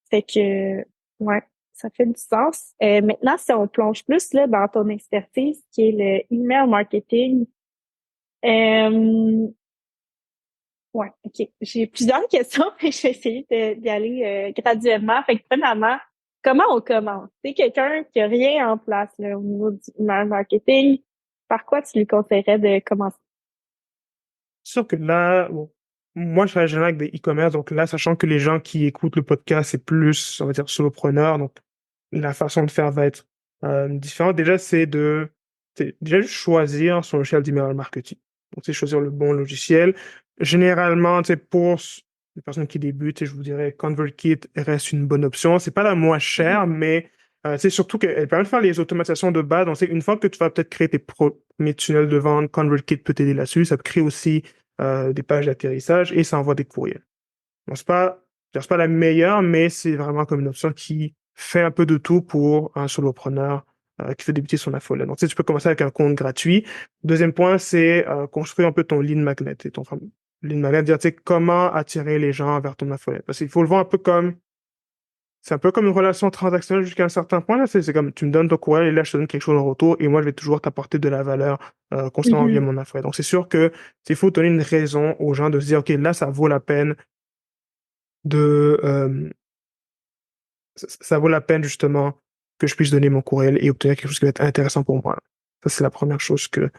fait que, ouais, ça fait du sens. Maintenant, si on plonge plus là, dans ton expertise, qui est le email marketing, euh, ouais, OK. J'ai plusieurs questions, mais je vais essayer d'y aller graduellement. Fait que, premièrement, comment on commence? C'est quelqu'un qui a rien en place là, au niveau du email marketing. Par quoi tu lui conseillerais de commencer? Sûr que là, bon, moi, je travaille généralement avec des e-commerce, donc là, sachant que les gens qui écoutent le podcast, c'est plus, on va dire, solopreneur, donc la façon de faire va être différente. Déjà, c'est déjà juste choisir son logiciel d'email marketing. Donc, c'est choisir le bon logiciel. Généralement, pour les personnes qui débutent, je vous dirais ConvertKit reste une bonne option. C'est pas la moins chère, mais c'est surtout qu'elle permet de faire les automatisations de base. Donc, c'est une fois que tu vas peut-être créer tes premiers tunnels de vente, ConvertKit peut t'aider là-dessus. Ça te crée aussi des pages d'atterrissage et ça envoie des courriels. Donc, c'est pas la meilleure, mais c'est vraiment comme une option qui fait un peu de tout pour un solopreneur qui veut débuter son infolette. Donc, tu sais, tu peux commencer avec un compte gratuit. Deuxième point, c'est construire un peu ton lead magnet. Et ton lead magnet, dire, tu sais, comment attirer les gens vers ton infolette. Parce qu'il faut le voir un peu comme c'est un peu comme une relation transactionnelle jusqu'à un certain point. Là. C'est comme tu me donnes ton courriel et là, je te donne quelque chose en retour et moi, je vais toujours t'apporter de la valeur constamment via Mhm. mon affaire. Donc, c'est sûr que il faut donner une raison aux gens de se dire, OK, là, ça vaut la peine de... ça vaut la peine, justement, que je puisse donner mon courriel et obtenir quelque chose qui va être intéressant pour moi. Ça, c'est la première chose que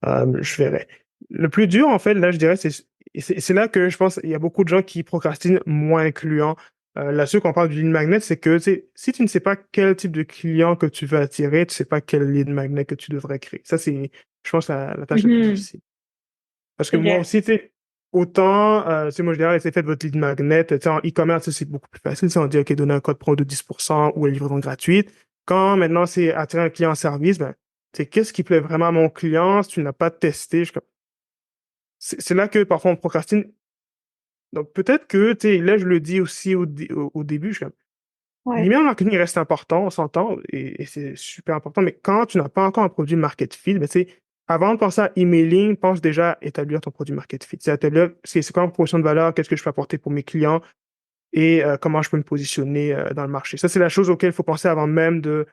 je verrais. Le plus dur, en fait, là, je dirais, c'est là que je pense il y a beaucoup de gens qui procrastinent, moi incluant. Là-dessus, quand on parle du lead magnet, c'est que tu sais, si tu ne sais pas quel type de client que tu veux attirer, tu sais pas quel lead magnet que tu devrais créer. Ça, c'est, je pense, la tâche la plus Mhm. difficile. Parce que C'est moi vrai. aussi, tu sais, autant, tu sais, moi, je dirais, c'est fait votre lead magnet. Tu sais, en e-commerce, tu sais, c'est beaucoup plus facile. Tu sais, on dit, OK, donner un code pro de 10% ou une livraison gratuite. Quand maintenant, c'est attirer un client en service, ben, tu sais, qu'est-ce qui plaît vraiment à mon client si tu n'as pas testé? C'est là que parfois on procrastine. Donc peut-être que, tu sais, là, je le dis aussi au début, je suis comme, Ouais. l'email marketing reste important, on s'entend, et c'est super important, mais quand tu n'as pas encore un produit market fit, ben, tu sais, avant de penser à emailing, pense déjà à établir ton produit market fit. C'est établir, c'est quoi ma proposition de valeur, qu'est-ce que je peux apporter pour mes clients et comment je peux me positionner dans le marché. Ça, c'est la chose auquel il faut penser avant même de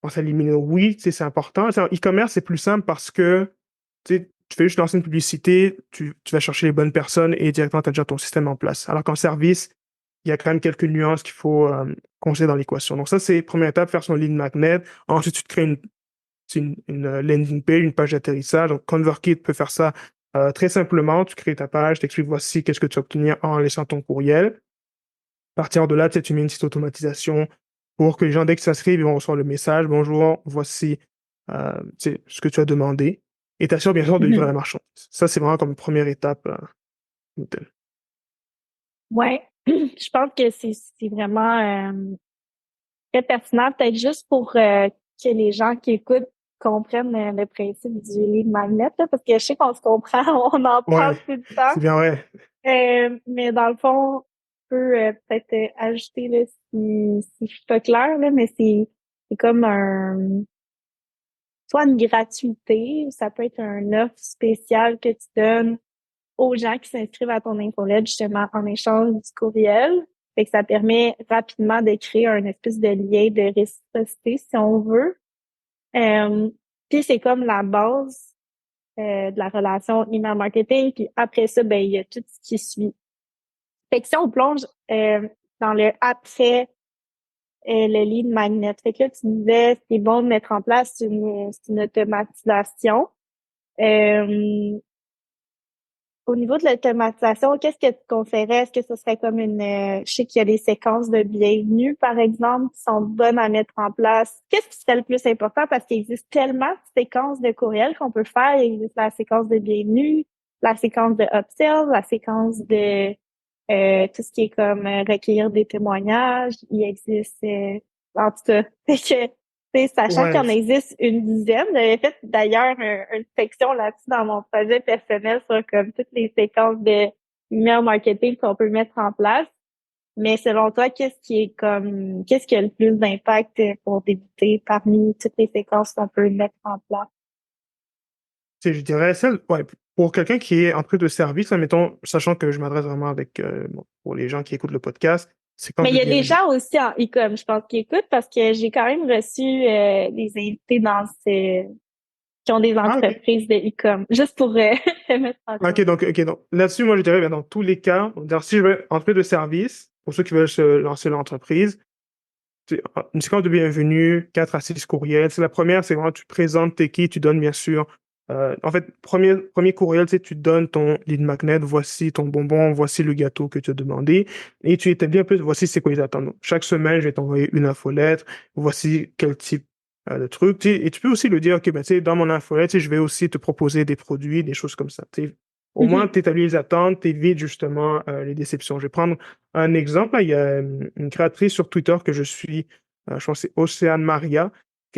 penser à l'emailing. Oui, tu sais, c'est important. Tu sais, en e-commerce, c'est plus simple parce que tu fais juste lancer une publicité, tu vas chercher les bonnes personnes et directement, tu as déjà ton système en place. Alors qu'en service, il y a quand même quelques nuances qu'il faut considérer dans l'équation. Donc ça, c'est première étape, faire son lead magnet. Ensuite, tu te crées une landing page, une page d'atterrissage. Donc ConvertKit peut faire ça très simplement. Tu crées ta page, tu expliques voici qu'est-ce que tu vas obtenir en laissant ton courriel. À partir de là, tu mets une petite automatisation pour que les gens, dès qu'ils s'inscrivent, ils vont recevoir le message. Bonjour, voici ce que tu as demandé. Et t'assures bien sûr de livrer Mhm. la marchandise. Ça, c'est vraiment comme première étape. Nickel. Ouais. Je pense que c'est vraiment très pertinent, peut-être juste pour que les gens qui écoutent comprennent le principe du lead magnet, là, parce que je sais qu'on se comprend, on en Ouais, parle tout le temps. c'est bien vrai. Mais dans le fond, on peut peut-être ajouter là, si je suis pas claire, là, mais c'est comme soit une gratuité, ou ça peut être un offre spéciale que tu donnes aux gens qui s'inscrivent à ton infolette, justement, en échange du courriel. Fait que ça permet rapidement de créer un espèce de lien de réciprocité, si on veut. Euh, Puis c'est comme la base de la relation email marketing. Puis après ça, ben il y a tout ce qui suit. Fait que si on plonge dans le après le lead magnet, fait que là, tu disais c'est bon de mettre en place une automatisation. Euh, Au niveau de l'automatisation, qu'est-ce que tu conseillerais? Est-ce que ce serait comme je sais qu'il y a des séquences de bienvenue, par exemple, qui sont bonnes à mettre en place. Qu'est-ce qui serait le plus important? Parce qu'il existe tellement de séquences de courriels qu'on peut faire. Il existe la séquence de bienvenue, la séquence de upsell, la séquence de tout ce qui est comme recueillir des témoignages. Il existe, en tout cas, fait que tu sais, sachant qu'il Ouais, en existe une dizaine, j'avais fait d'ailleurs une section là-dessus dans mon projet personnel sur comme toutes les séquences de email marketing qu'on peut mettre en place. Mais selon toi, qu'est-ce qui a le plus d'impact pour débuter parmi toutes les séquences qu'on peut mettre en place? je dirais celle, ouais, pour quelqu'un qui est en train de service, admettons, sachant que je m'adresse vraiment avec, bon, pour les gens qui écoutent le podcast, séquence Mais il de y a des bienvenue. gens aussi en e-com, je pense, qui écoutent parce que j'ai quand même reçu des invités qui ont des Ah, ok. entreprises de e-com, juste pour te mettre en Ok, compte. donc là-dessus, moi, je dirais, bien, dans tous les cas, on va dire, si je veux entrer de service, pour ceux qui veulent se lancer l'entreprise, une séquence de bienvenue, 4 à 6 courriels. C'est la première, c'est vraiment, tu présentes t'es qui, tu donnes, bien sûr. En fait, premier courriel, tu donnes ton lead magnet, voici ton bonbon, voici le gâteau que tu as demandé, et tu établis un peu, voici c'est quoi les attentes. Donc, chaque semaine, je vais t'envoyer une infolettre, voici quel type de truc. Et tu peux aussi le dire, OK, ben, dans mon infolette, je vais aussi te proposer des produits, des choses comme ça. Au moins, Mhm. tu établis les attentes, tu évites justement les déceptions. Je vais prendre un exemple. Là, il y a une créatrice sur Twitter que je suis, je pense que c'est Océane Maria.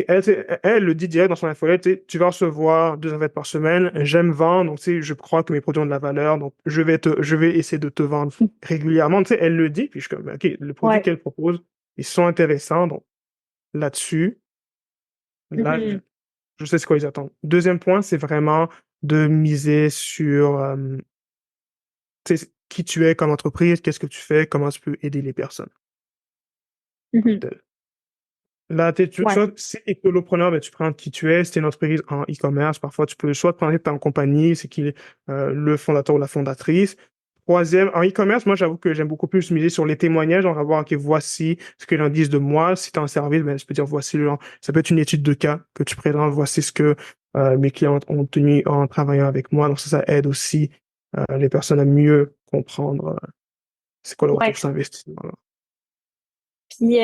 Elle le dit direct dans son infolette, tu vas recevoir 2 invites par semaine, j'aime vendre, donc je crois que mes produits ont de la valeur, donc je vais essayer de te vendre régulièrement. Elle le dit, puis je suis comme, OK, le produit Ouais. qu'elle propose, ils sont intéressants. Donc, là-dessus, là, Mhm. je sais ce qu'ils attendent. Deuxième point, c'est vraiment de miser sur tu sais, qui tu es comme entreprise, qu'est-ce que tu fais, comment tu peux aider les personnes comme Mhm. telles. Là, Ouais. soit si tu es solopreneur, ben, tu prends qui tu es. Si tu es une entreprise en e-commerce, parfois tu peux soit te prendre ta compagnie, c'est qui est le fondateur ou la fondatrice. Troisième, en e-commerce, moi j'avoue que j'aime beaucoup plus miser sur les témoignages. On va voir, OK, voici ce que les gens disent de moi. Si tu es en service, ben, je peux dire voici le genre. Ça peut être une étude de cas que tu présentes, voici ce que mes clients ont tenu en travaillant avec moi. Donc ça aide aussi les personnes à mieux comprendre c'est quoi le retour Ouais. sur investissement. Puis,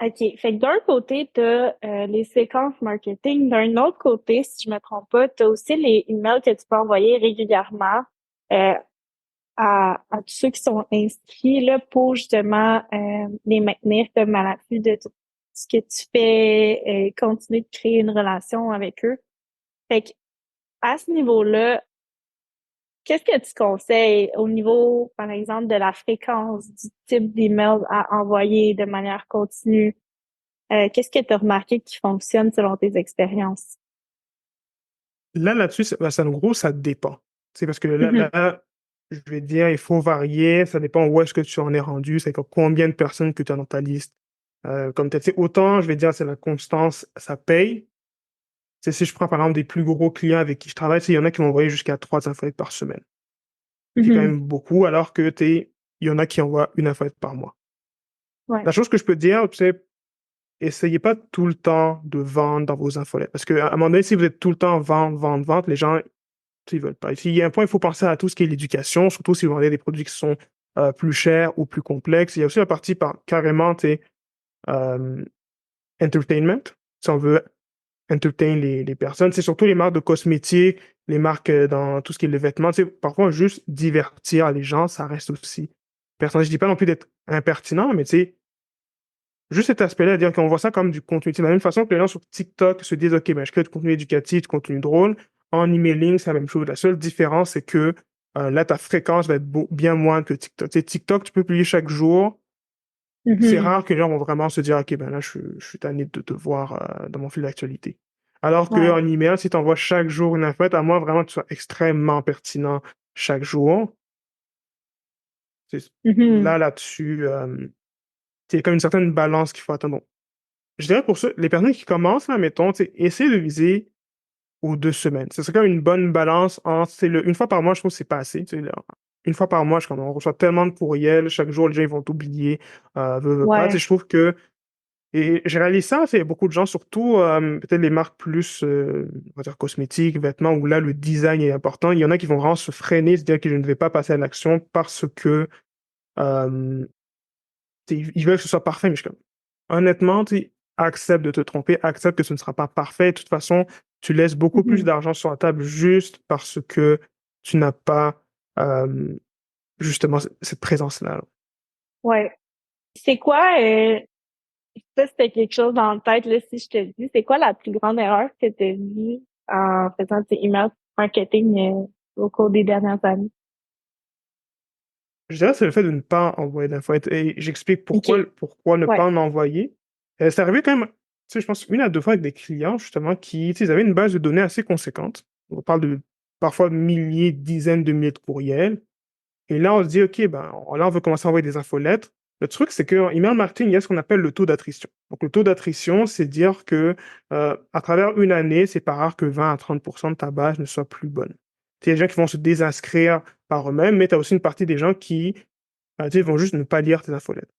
OK. Fait que d'un côté, t'as les séquences marketing. D'un autre côté, si je me trompe pas, t'as aussi les emails que tu peux envoyer régulièrement euh, à tous ceux qui sont inscrits là, pour justement les maintenir comme à l'affût de tout ce que tu fais, continuer de créer une relation avec eux. Fait que à ce niveau-là, qu'est-ce que tu conseilles au niveau, par exemple, de la fréquence du type d'email à envoyer de manière continue? Qu'est-ce que tu as remarqué qui fonctionne selon tes expériences? Là-dessus, en gros, ça dépend. C'est parce que Mhm. je vais dire, il faut varier. Ça dépend où est-ce que tu en es rendu. C'est combien de personnes que tu as dans ta liste. Comme tu sais, autant, je vais dire, c'est la constance, ça paye. C'est si je prends par exemple des plus gros clients avec qui je travaille, il y en a qui m'ont envoyé jusqu'à 3 infolettes par semaine. C'est quand Mhm. même beaucoup, alors que il y en a qui envoient une infolette par mois. Ouais. La chose que je peux te dire, c'est essayez pas tout le temps de vendre dans vos infolettes. Parce qu'à un moment donné, si vous êtes tout le temps vendre, vendre, vendre, les gens, ils veulent pas. Il y a un point, il faut penser à tout ce qui est l'éducation, surtout si vous vendez des produits qui sont plus chers ou plus complexes. Il y a aussi la partie carrément, euh, entertainment, si on veut entertain les personnes. C'est surtout les marques de cosmétiques, les marques dans tout ce qui est les vêtements. Parfois, juste divertir les gens, ça reste aussi. Personne, je dis pas non plus d'être impertinent, mais juste cet aspect-là, dire qu'on voit ça comme du contenu. C'est de la même façon que les gens sur TikTok se disent, OK, ben, je crée du contenu éducatif, du contenu drôle. En emailing, c'est la même chose. La seule différence, c'est que là, ta fréquence va être bien moins que TikTok. TikTok, tu peux publier chaque jour. C'est Mhm. rare que les gens vont vraiment se dire, OK, ben là, je suis tanné de te voir dans mon fil d'actualité. Alors Ouais. qu'en email, si tu envoies chaque jour une info, à moins vraiment que tu sois extrêmement pertinent chaque jour, c'est- Mhm. là-dessus, c'est comme une certaine balance qu'il faut atteindre. Je dirais pour ça, les personnes qui commencent, là, mettons, essayer de viser aux 2 semaines. Ce serait quand même une bonne balance entre, une fois par mois, je trouve que c'est pas assez. Là. Une fois par mois, on reçoit tellement de courriels, chaque jour, les gens ils vont t'oublier, veut pas. Ouais. Je trouve que, et je réalise ça, c'est beaucoup de gens, surtout peut-être les marques plus, on va dire cosmétiques, vêtements, où là, le design est important. Il y en a qui vont vraiment se freiner, se dire que je ne vais pas passer à l'action parce que euh, ils veulent que ce soit parfait, mais je suis comme, honnêtement, accepte de te tromper, accepte que ce ne sera pas parfait. De toute façon, tu laisses beaucoup plus Mhm. d'argent sur la table juste parce que tu n'as pas euh, justement cette présence-là. Ouais. C'est quoi, ça c'était quelque chose dans la tête, là, si je te dis, c'est quoi la plus grande erreur que tu as vue en faisant tes emails marketing au cours des dernières années? Je dirais que c'est le fait de ne pas envoyer d'infos. Et j'explique OK. pourquoi ne pas Ouais. en envoyer. C'est arrivé quand même, tu sais, je pense, 1 à 2 fois avec des clients, justement, qui, tu sais, ils avaient une base de données assez conséquente. On parle de parfois milliers, dizaines de milliers de courriels. Et là, on se dit, OK, ben, là, on veut commencer à envoyer des infolettes. Le truc, c'est qu'en email marketing, il y a ce qu'on appelle le taux d'attrition. Donc, le taux d'attrition, c'est dire que à travers une année, c'est pas rare que 20 à 30% de ta base ne soit plus bonne. Il y a des gens qui vont se désinscrire par eux-mêmes, mais tu as aussi une partie des gens qui tu sais, vont juste ne pas lire tes infolettes.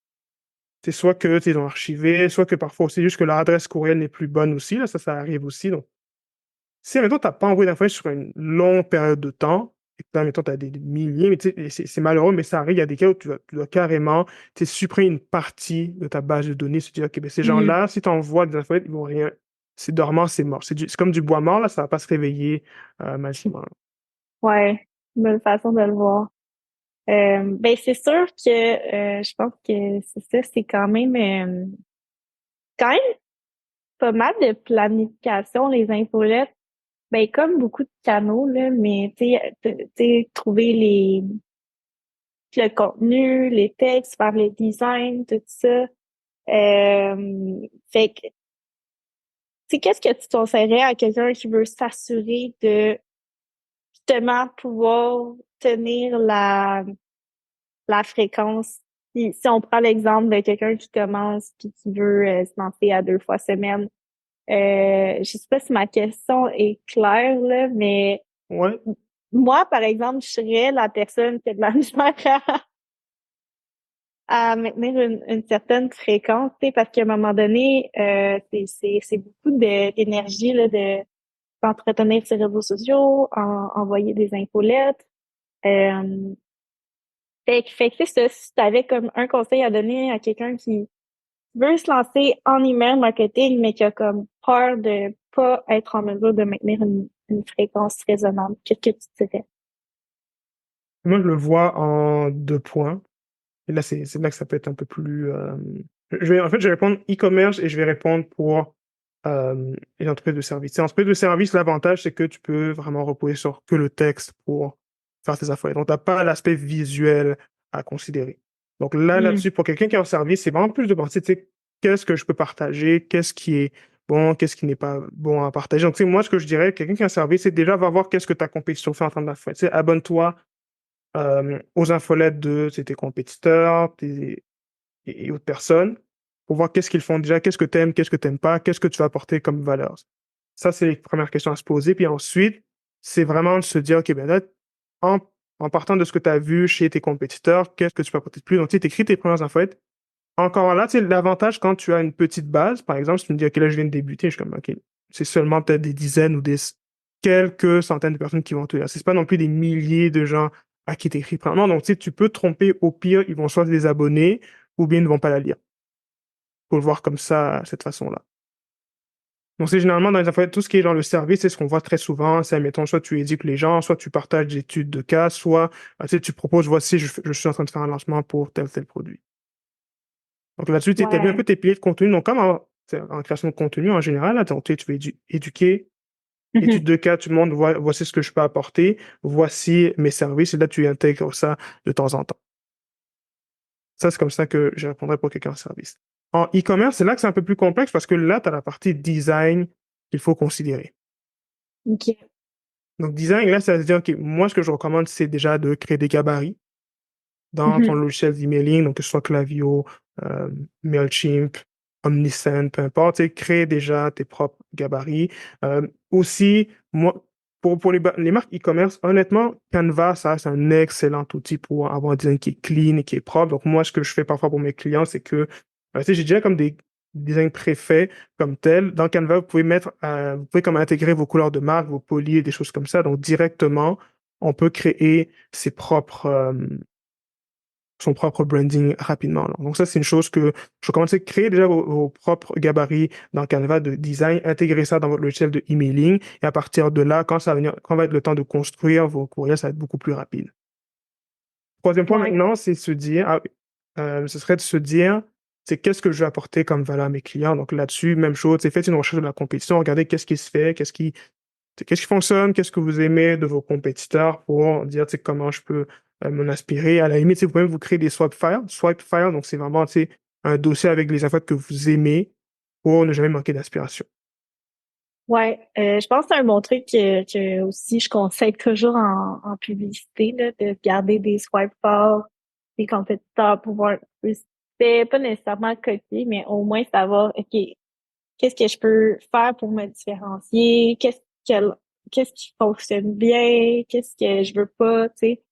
C'est soit que tu sais, ils ont archivé, soit que parfois aussi juste que leur adresse courriel n'est plus bonne aussi. Là, ça arrive aussi. Donc, si, admettons, tu n'as pas envoyé d'infolettes sur une longue période de temps, et que là, admettons, tu as des milliers, mais tu sais, et c'est malheureux, mais ça arrive, il y a des cas où tu dois carrément tu sais, supprimer une partie de ta base de données, se dire, OK, ben, ces Mhm. gens-là, si tu envoies des infolettes, ils vont rien. C'est dormant, c'est mort. C'est comme du bois mort, là, ça va pas se réveiller magiquement. Ouais. Bonne façon de le voir. Ben c'est sûr que je pense que c'est ça, c'est quand même pas mal de planification, les infolettes. Ben comme beaucoup de canaux, là, mais tu sais, trouver le contenu, les textes, faire le design, tout ça. Fait que, tu sais, qu'est-ce que tu conseillerais à quelqu'un qui veut s'assurer de justement pouvoir tenir la fréquence? Si on prend l'exemple de quelqu'un qui commence puis qui veut se lancer à 2 fois semaine, je sais pas si ma question est claire, là, mais Ouais. moi, par exemple, je serais la personne qui a de la misère à maintenir une certaine fréquence, tu sais, parce qu'à un moment donné, c'est beaucoup d'énergie, là, de s'entretenir sur les réseaux sociaux, envoyer des infolettes. Euh, fait que c'est ça, si tu avais comme un conseil à donner à quelqu'un qui veut se lancer en email marketing, mais qui a comme peur de pas être en mesure de maintenir une fréquence raisonnable, qu'est-ce que tu dirais? Moi, je le vois en 2 points. Et là, c'est là que ça peut être un peu plus. En fait, je vais répondre e-commerce et je vais répondre pour les entreprises de services. Les entreprises de services, l'avantage, c'est que tu peux vraiment reposer sur que le texte pour faire tes affaires. Donc, tu n'as pas l'aspect visuel à considérer. Donc Hmm. là-dessus, pour quelqu'un qui est en service, c'est vraiment plus de penser, tu sais, qu'est-ce que je peux partager, qu'est-ce qui est bon, qu'est-ce qui n'est pas bon à partager. Donc, tu sais, moi, ce que je dirais, quelqu'un qui est en service, c'est déjà va voir qu'est-ce que ta compétition fait en train de faire. Tu sais, abonne-toi aux infolettes de tes compétiteurs et autres personnes pour voir qu'est-ce qu'ils font déjà, qu'est-ce que t'aimes pas, qu'est-ce que tu vas apporter comme valeur. Ça, c'est les premières questions à se poser. Puis ensuite, c'est vraiment de se dire, OK, ben là, en, en partant de ce que tu as vu chez tes compétiteurs, qu'est-ce que tu peux apporter de plus? Donc, tu écris tes premières infolettes. Encore là, tu sais, l'avantage quand tu as une petite base, par exemple, si tu me dis, OK, là, je viens de débuter, je suis comme, OK, c'est seulement peut-être des dizaines ou des quelques centaines de personnes qui vont te lire. C'est pas non plus des milliers de gens à qui t'écris. Non, donc, tu sais, tu peux te tromper. Au pire, ils vont soit se désabonner ou bien ils ne vont pas la lire. Faut le voir comme ça, cette façon-là. Donc, c'est généralement dans les affaires, tout ce qui est dans le service, c'est ce qu'on voit très souvent. C'est, admettons, soit tu éduques les gens, soit tu partages des études de cas, soit, tu sais, tu proposes, voici, je suis en train de faire un lancement pour tel produit. Donc là-dessus, tu établis un Ouais. peu tes piliers de contenu. Donc, comme en création de contenu en général, là, donc, tu veux éduquer, étude de cas, tu montres, voici ce que je peux apporter, voici mes services, et là, tu intègres ça de temps en temps. Ça, c'est comme ça que je répondrais pour quelqu'un en service. En e-commerce, c'est là que c'est un peu plus complexe parce que là, tu as la partie design qu'il faut considérer. OK. Donc, design, là, ça veut dire, OK, moi, ce que je recommande, c'est déjà de créer des gabarits dans ton Mhm. logiciel d'emailing, donc que ce soit Klaviyo, euh, Mailchimp, Omnisend, peu importe, tu sais, crée déjà tes propres gabarits. Aussi, moi, pour les marques e-commerce, honnêtement, Canva, ça, c'est un excellent outil pour avoir un design qui est clean et qui est propre. Donc, moi, ce que je fais parfois pour mes clients, c'est que, tu sais, j'ai déjà comme des designs préfaits comme tel. Dans Canva, vous pouvez comme intégrer vos couleurs de marque, vos polis et des choses comme ça. Donc, directement, on peut créer son propre branding rapidement. Là. Donc ça, c'est une chose que je recommande, c'est créer déjà vos propres gabarits dans Canva de design, intégrer ça dans votre logiciel de emailing, et à partir de là, quand va être le temps de construire vos courriels, ça va être beaucoup plus rapide. Troisième point Ouais. maintenant, c'est se dire, ce serait de se dire, c'est qu'est-ce que je vais apporter comme valeur à mes clients. Donc là-dessus, même chose, c'est faites une recherche de la compétition, regardez qu'est-ce qui se fait, qu'est-ce qui fonctionne, qu'est-ce que vous aimez de vos compétiteurs pour dire, tu sais, comment je peux m'en inspirer. À la limite, tu sais, vous pouvez même vous créer des swipe files. Swipe files, donc c'est vraiment, tu sais, un dossier avec les infos que vous aimez pour ne jamais manquer d'inspiration. Ouais. Je pense que c'est un bon truc que aussi je conseille toujours en publicité, là, de garder des swipe forts, des compétiteurs pour voir c'est pas nécessairement copier, mais au moins savoir, OK, qu'est-ce que je peux faire pour me différencier, qu'est-ce qui fonctionne bien, qu'est-ce que je veux pas, tu sais.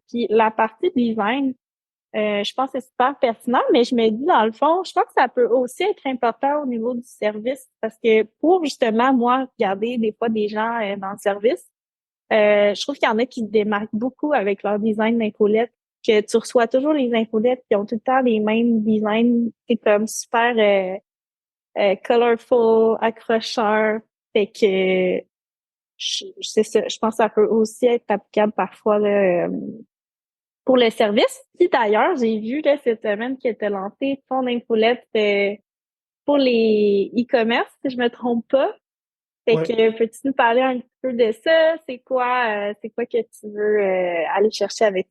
Puis la partie design, je pense que c'est super pertinent, mais je me dis, dans le fond, je pense que ça peut aussi être important au niveau du service parce que pour justement, moi, regarder des fois des gens dans le service, je trouve qu'il y en a qui se démarquent beaucoup avec leur design d'infolettes, que tu reçois toujours les infolettes qui ont tout le temps les mêmes designs, c'est comme super colorful, accrocheur. Fait que c'est ça, je pense que ça peut aussi être applicable parfois là, pour le service. Puis d'ailleurs, j'ai vu là, cette semaine que tu as lancé ton infolette pour les e-commerce, si je me trompe pas. Fait Ouais. que peux-tu nous parler un petit peu de ça? C'est quoi que tu veux aller chercher avec?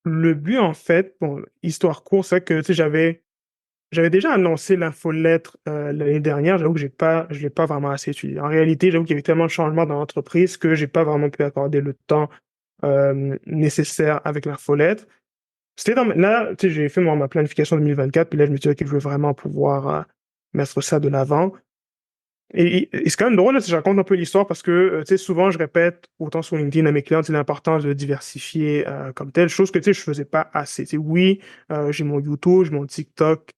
le but, en fait, bon, histoire courte, c'est que, tu sais, j'avais déjà annoncé l'infolettre l'année dernière. J'avoue que je l'ai pas vraiment assez étudié. En réalité, j'avoue qu'il y avait tellement de changements dans l'entreprise que j'ai pas vraiment pu accorder le temps nécessaire avec l'infolettre. Là, tu sais, j'ai fait ma planification 2024, puis là, je me suis dit, OK, je veux vraiment pouvoir mettre ça de l'avant. Et c'est quand même drôle, là, si je raconte un peu l'histoire parce que, tu sais, souvent, je répète, autant sur LinkedIn à mes clients, c'est l'importance de diversifier comme telle chose que, tu sais, je faisais pas assez. Tu sais, oui, j'ai mon YouTube, j'ai mon TikTok,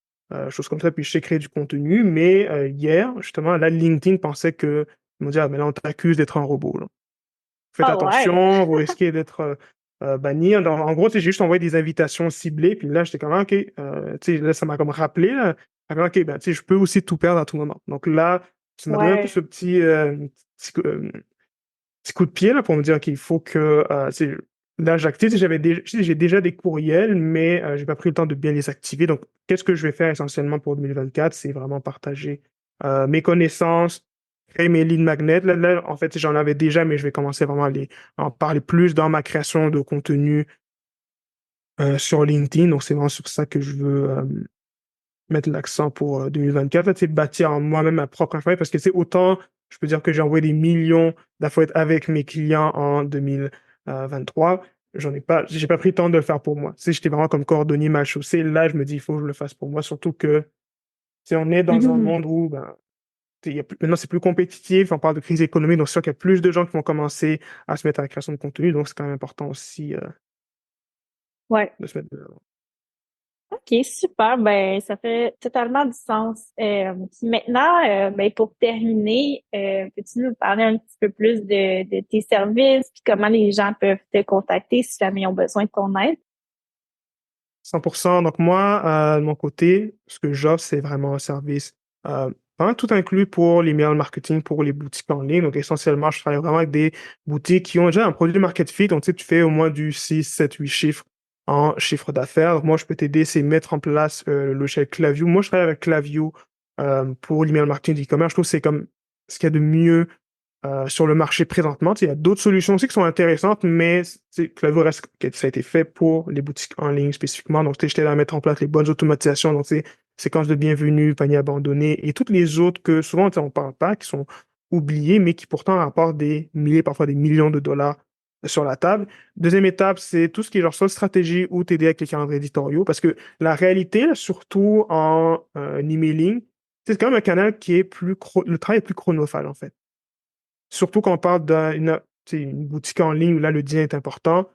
choses comme ça, puis je sais créer du contenu, mais hier, justement, là, LinkedIn pensait que, ils m'ont dit, ah, mais là, on t'accuse d'être un robot, là. Faites Ah ouais. attention, vous risquez d'être banni. En gros, tu sais, j'ai juste envoyé des invitations ciblées, puis là, j'étais comme, ah, OK, tu sais, là, ça m'a comme rappelé, là. Ah, ben, OK, ben, tu sais, je peux aussi tout perdre à tout moment. Donc là, ça m'a donné un peu Ouais. ce petit coup de pied, là, pour me dire, OK, il faut que, tu sais, là, j'active. Tu sais, j'ai déjà des courriels, mais j'ai pas pris le temps de bien les activer. Donc, qu'est-ce que je vais faire essentiellement pour 2024? C'est vraiment partager mes connaissances, créer mes lead magnets. Là, en fait, j'en avais déjà, mais je vais commencer vraiment à en parler plus dans ma création de contenu sur LinkedIn. Donc, c'est vraiment sur ça que je veux mettre l'accent pour 2024. Là, tu sais, bâtir en moi-même ma propre infolettre parce que c'est autant, je peux dire que j'ai envoyé des millions d'infolettes avec mes clients en 2023. J'ai pas pris le temps de le faire pour moi. Tu sais, j'étais vraiment comme cordonnier mal chaussé. Là, je me dis, il faut que je le fasse pour moi, surtout que, tu sais, on est dans un Mhm. monde où, ben, tu sais, maintenant, c'est plus compétitif. On parle de crise économique, donc c'est sûr qu'il y a plus de gens qui vont commencer à se mettre à la création de contenu. Donc, c'est quand même important aussi Ouais. de se mettre de l'avant. OK, super. Ben, ça fait totalement du sens. Puis maintenant, ben, pour terminer, peux-tu nous parler un petit peu plus de tes services, puis comment les gens peuvent te contacter si jamais ils ont besoin de ton aide? 100%. Donc moi, de mon côté, ce que j'offre, c'est vraiment un service vraiment tout inclus pour l'email marketing, pour les boutiques en ligne. Donc essentiellement, je travaille vraiment avec des boutiques qui ont déjà un produit market fit. Donc tu sais, tu fais au moins du 6, 7, 8 chiffres en chiffre d'affaires. Donc moi, je peux t'aider, c'est mettre en place le logiciel Klaviyo. Moi, je travaille avec Klaviyo pour l'email marketing d'e-commerce. Je trouve que c'est comme ce qu'il y a de mieux sur le marché présentement. Tu sais, il y a d'autres solutions aussi qui sont intéressantes, mais tu sais, Klaviyo reste que ça a été fait pour les boutiques en ligne spécifiquement. Donc, tu sais, j'étais là à mettre en place les bonnes automatisations. Donc, c'est séquence de bienvenue, panier abandonné et toutes les autres que souvent, tu sais, on parle pas, qui sont oubliées, mais qui pourtant rapportent des milliers, parfois des millions de dollars sur la table. Deuxième étape, c'est tout ce qui est genre soit stratégie ou t'aider avec les calendriers éditoriaux, parce que la réalité, là, surtout en emailing, c'est quand même un canal qui est le travail est plus chronophage, en fait. Surtout quand on parle une boutique en ligne où là, le design est important.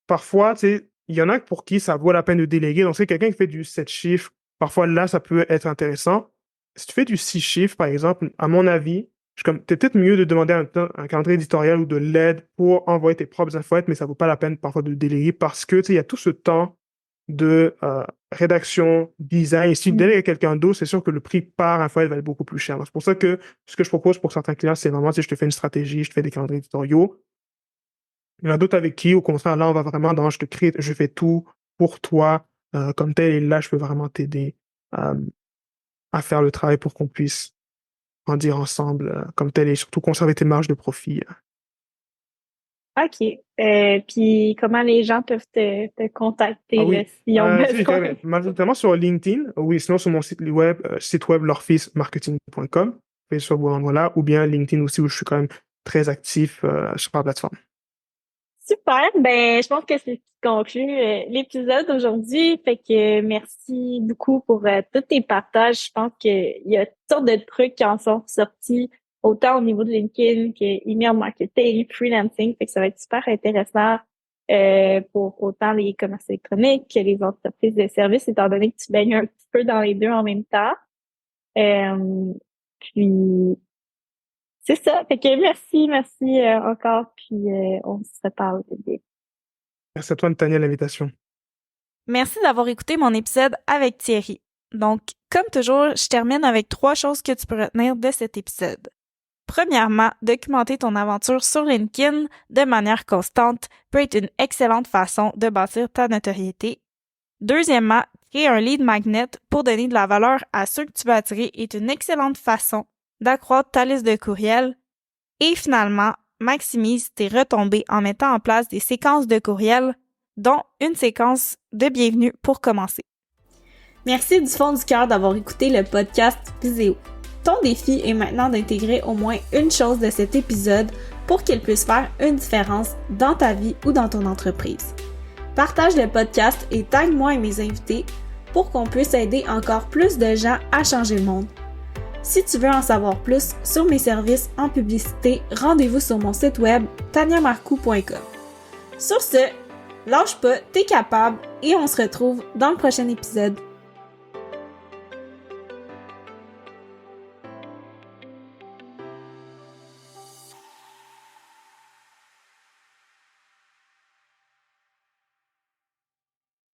Parfois, tu sais, il y en a pour qui ça vaut la peine de déléguer. Donc, c'est quelqu'un qui fait du 7 chiffres. Parfois, là, ça peut être intéressant. Si tu fais du 6 chiffres, par exemple, à mon avis, t'es peut-être mieux de demander un calendrier éditorial ou de l'aide pour envoyer tes propres infolettes, mais ça vaut pas la peine parfois de déléguer parce que, tu sais, il y a tout ce temps de rédaction, design. Et si tu délègues à quelqu'un d'autre, c'est sûr que le prix par infoletette va être beaucoup plus cher. Donc, c'est pour ça que ce que je propose pour certains clients, c'est vraiment, tu sais, je te fais une stratégie, je te fais des calendriers éditoriaux. Il y en a d'autres avec qui, au contraire, là, on va vraiment dans, je fais tout pour toi, comme tel, et là, je peux vraiment t'aider euh, à faire le travail pour qu'on puisse en dire ensemble, comme tel, et surtout conserver tes marges de profit. OK. Puis comment les gens peuvent te Ah contacter oui, s'ils ont tu sais, je besoin? dirais, majoritairement sur LinkedIn, oui, sinon sur mon site web lorfismarketing.com, et sur voilà, ou bien LinkedIn aussi, où je suis quand même très actif sur la plateforme. Super. Ben, je pense que c'est ce qui conclut l'épisode d'aujourd'hui. Fait que merci beaucoup pour tous tes partages. Je pense qu'il y a toutes sortes de trucs qui en sont sortis, autant au niveau de LinkedIn que email marketing, freelancing. Fait que ça va être super intéressant pour autant les commerces électroniques que les entreprises de services, étant donné que tu baignes un petit peu dans les deux en même temps. Euh, puis c'est ça. Fait que merci encore. Puis on se reparle. Merci à toi, Nathaniel, l'invitation. Merci d'avoir écouté mon épisode avec Thierry. Donc, comme toujours, je termine avec 3 choses que tu peux retenir de cet épisode. Premièrement, documenter ton aventure sur LinkedIn de manière constante peut être une excellente façon de bâtir ta notoriété. Deuxièmement, créer un lead magnet pour donner de la valeur à ceux que tu veux attirer est une excellente façon d'accroître ta liste de courriels. Et finalement, maximise tes retombées en mettant en place des séquences de courriels dont une séquence de bienvenue pour commencer. Merci du fond du cœur d'avoir écouté le podcast Viséo. Ton défi est maintenant d'intégrer au moins une chose de cet épisode pour qu'il puisse faire une différence dans ta vie ou dans ton entreprise. Partage le podcast et tag-moi et mes invités pour qu'on puisse aider encore plus de gens à changer le monde. Si tu veux en savoir plus sur mes services en publicité, rendez-vous sur mon site web taniamarcou.com. Sur ce, lâche pas, t'es capable et on se retrouve dans le prochain épisode.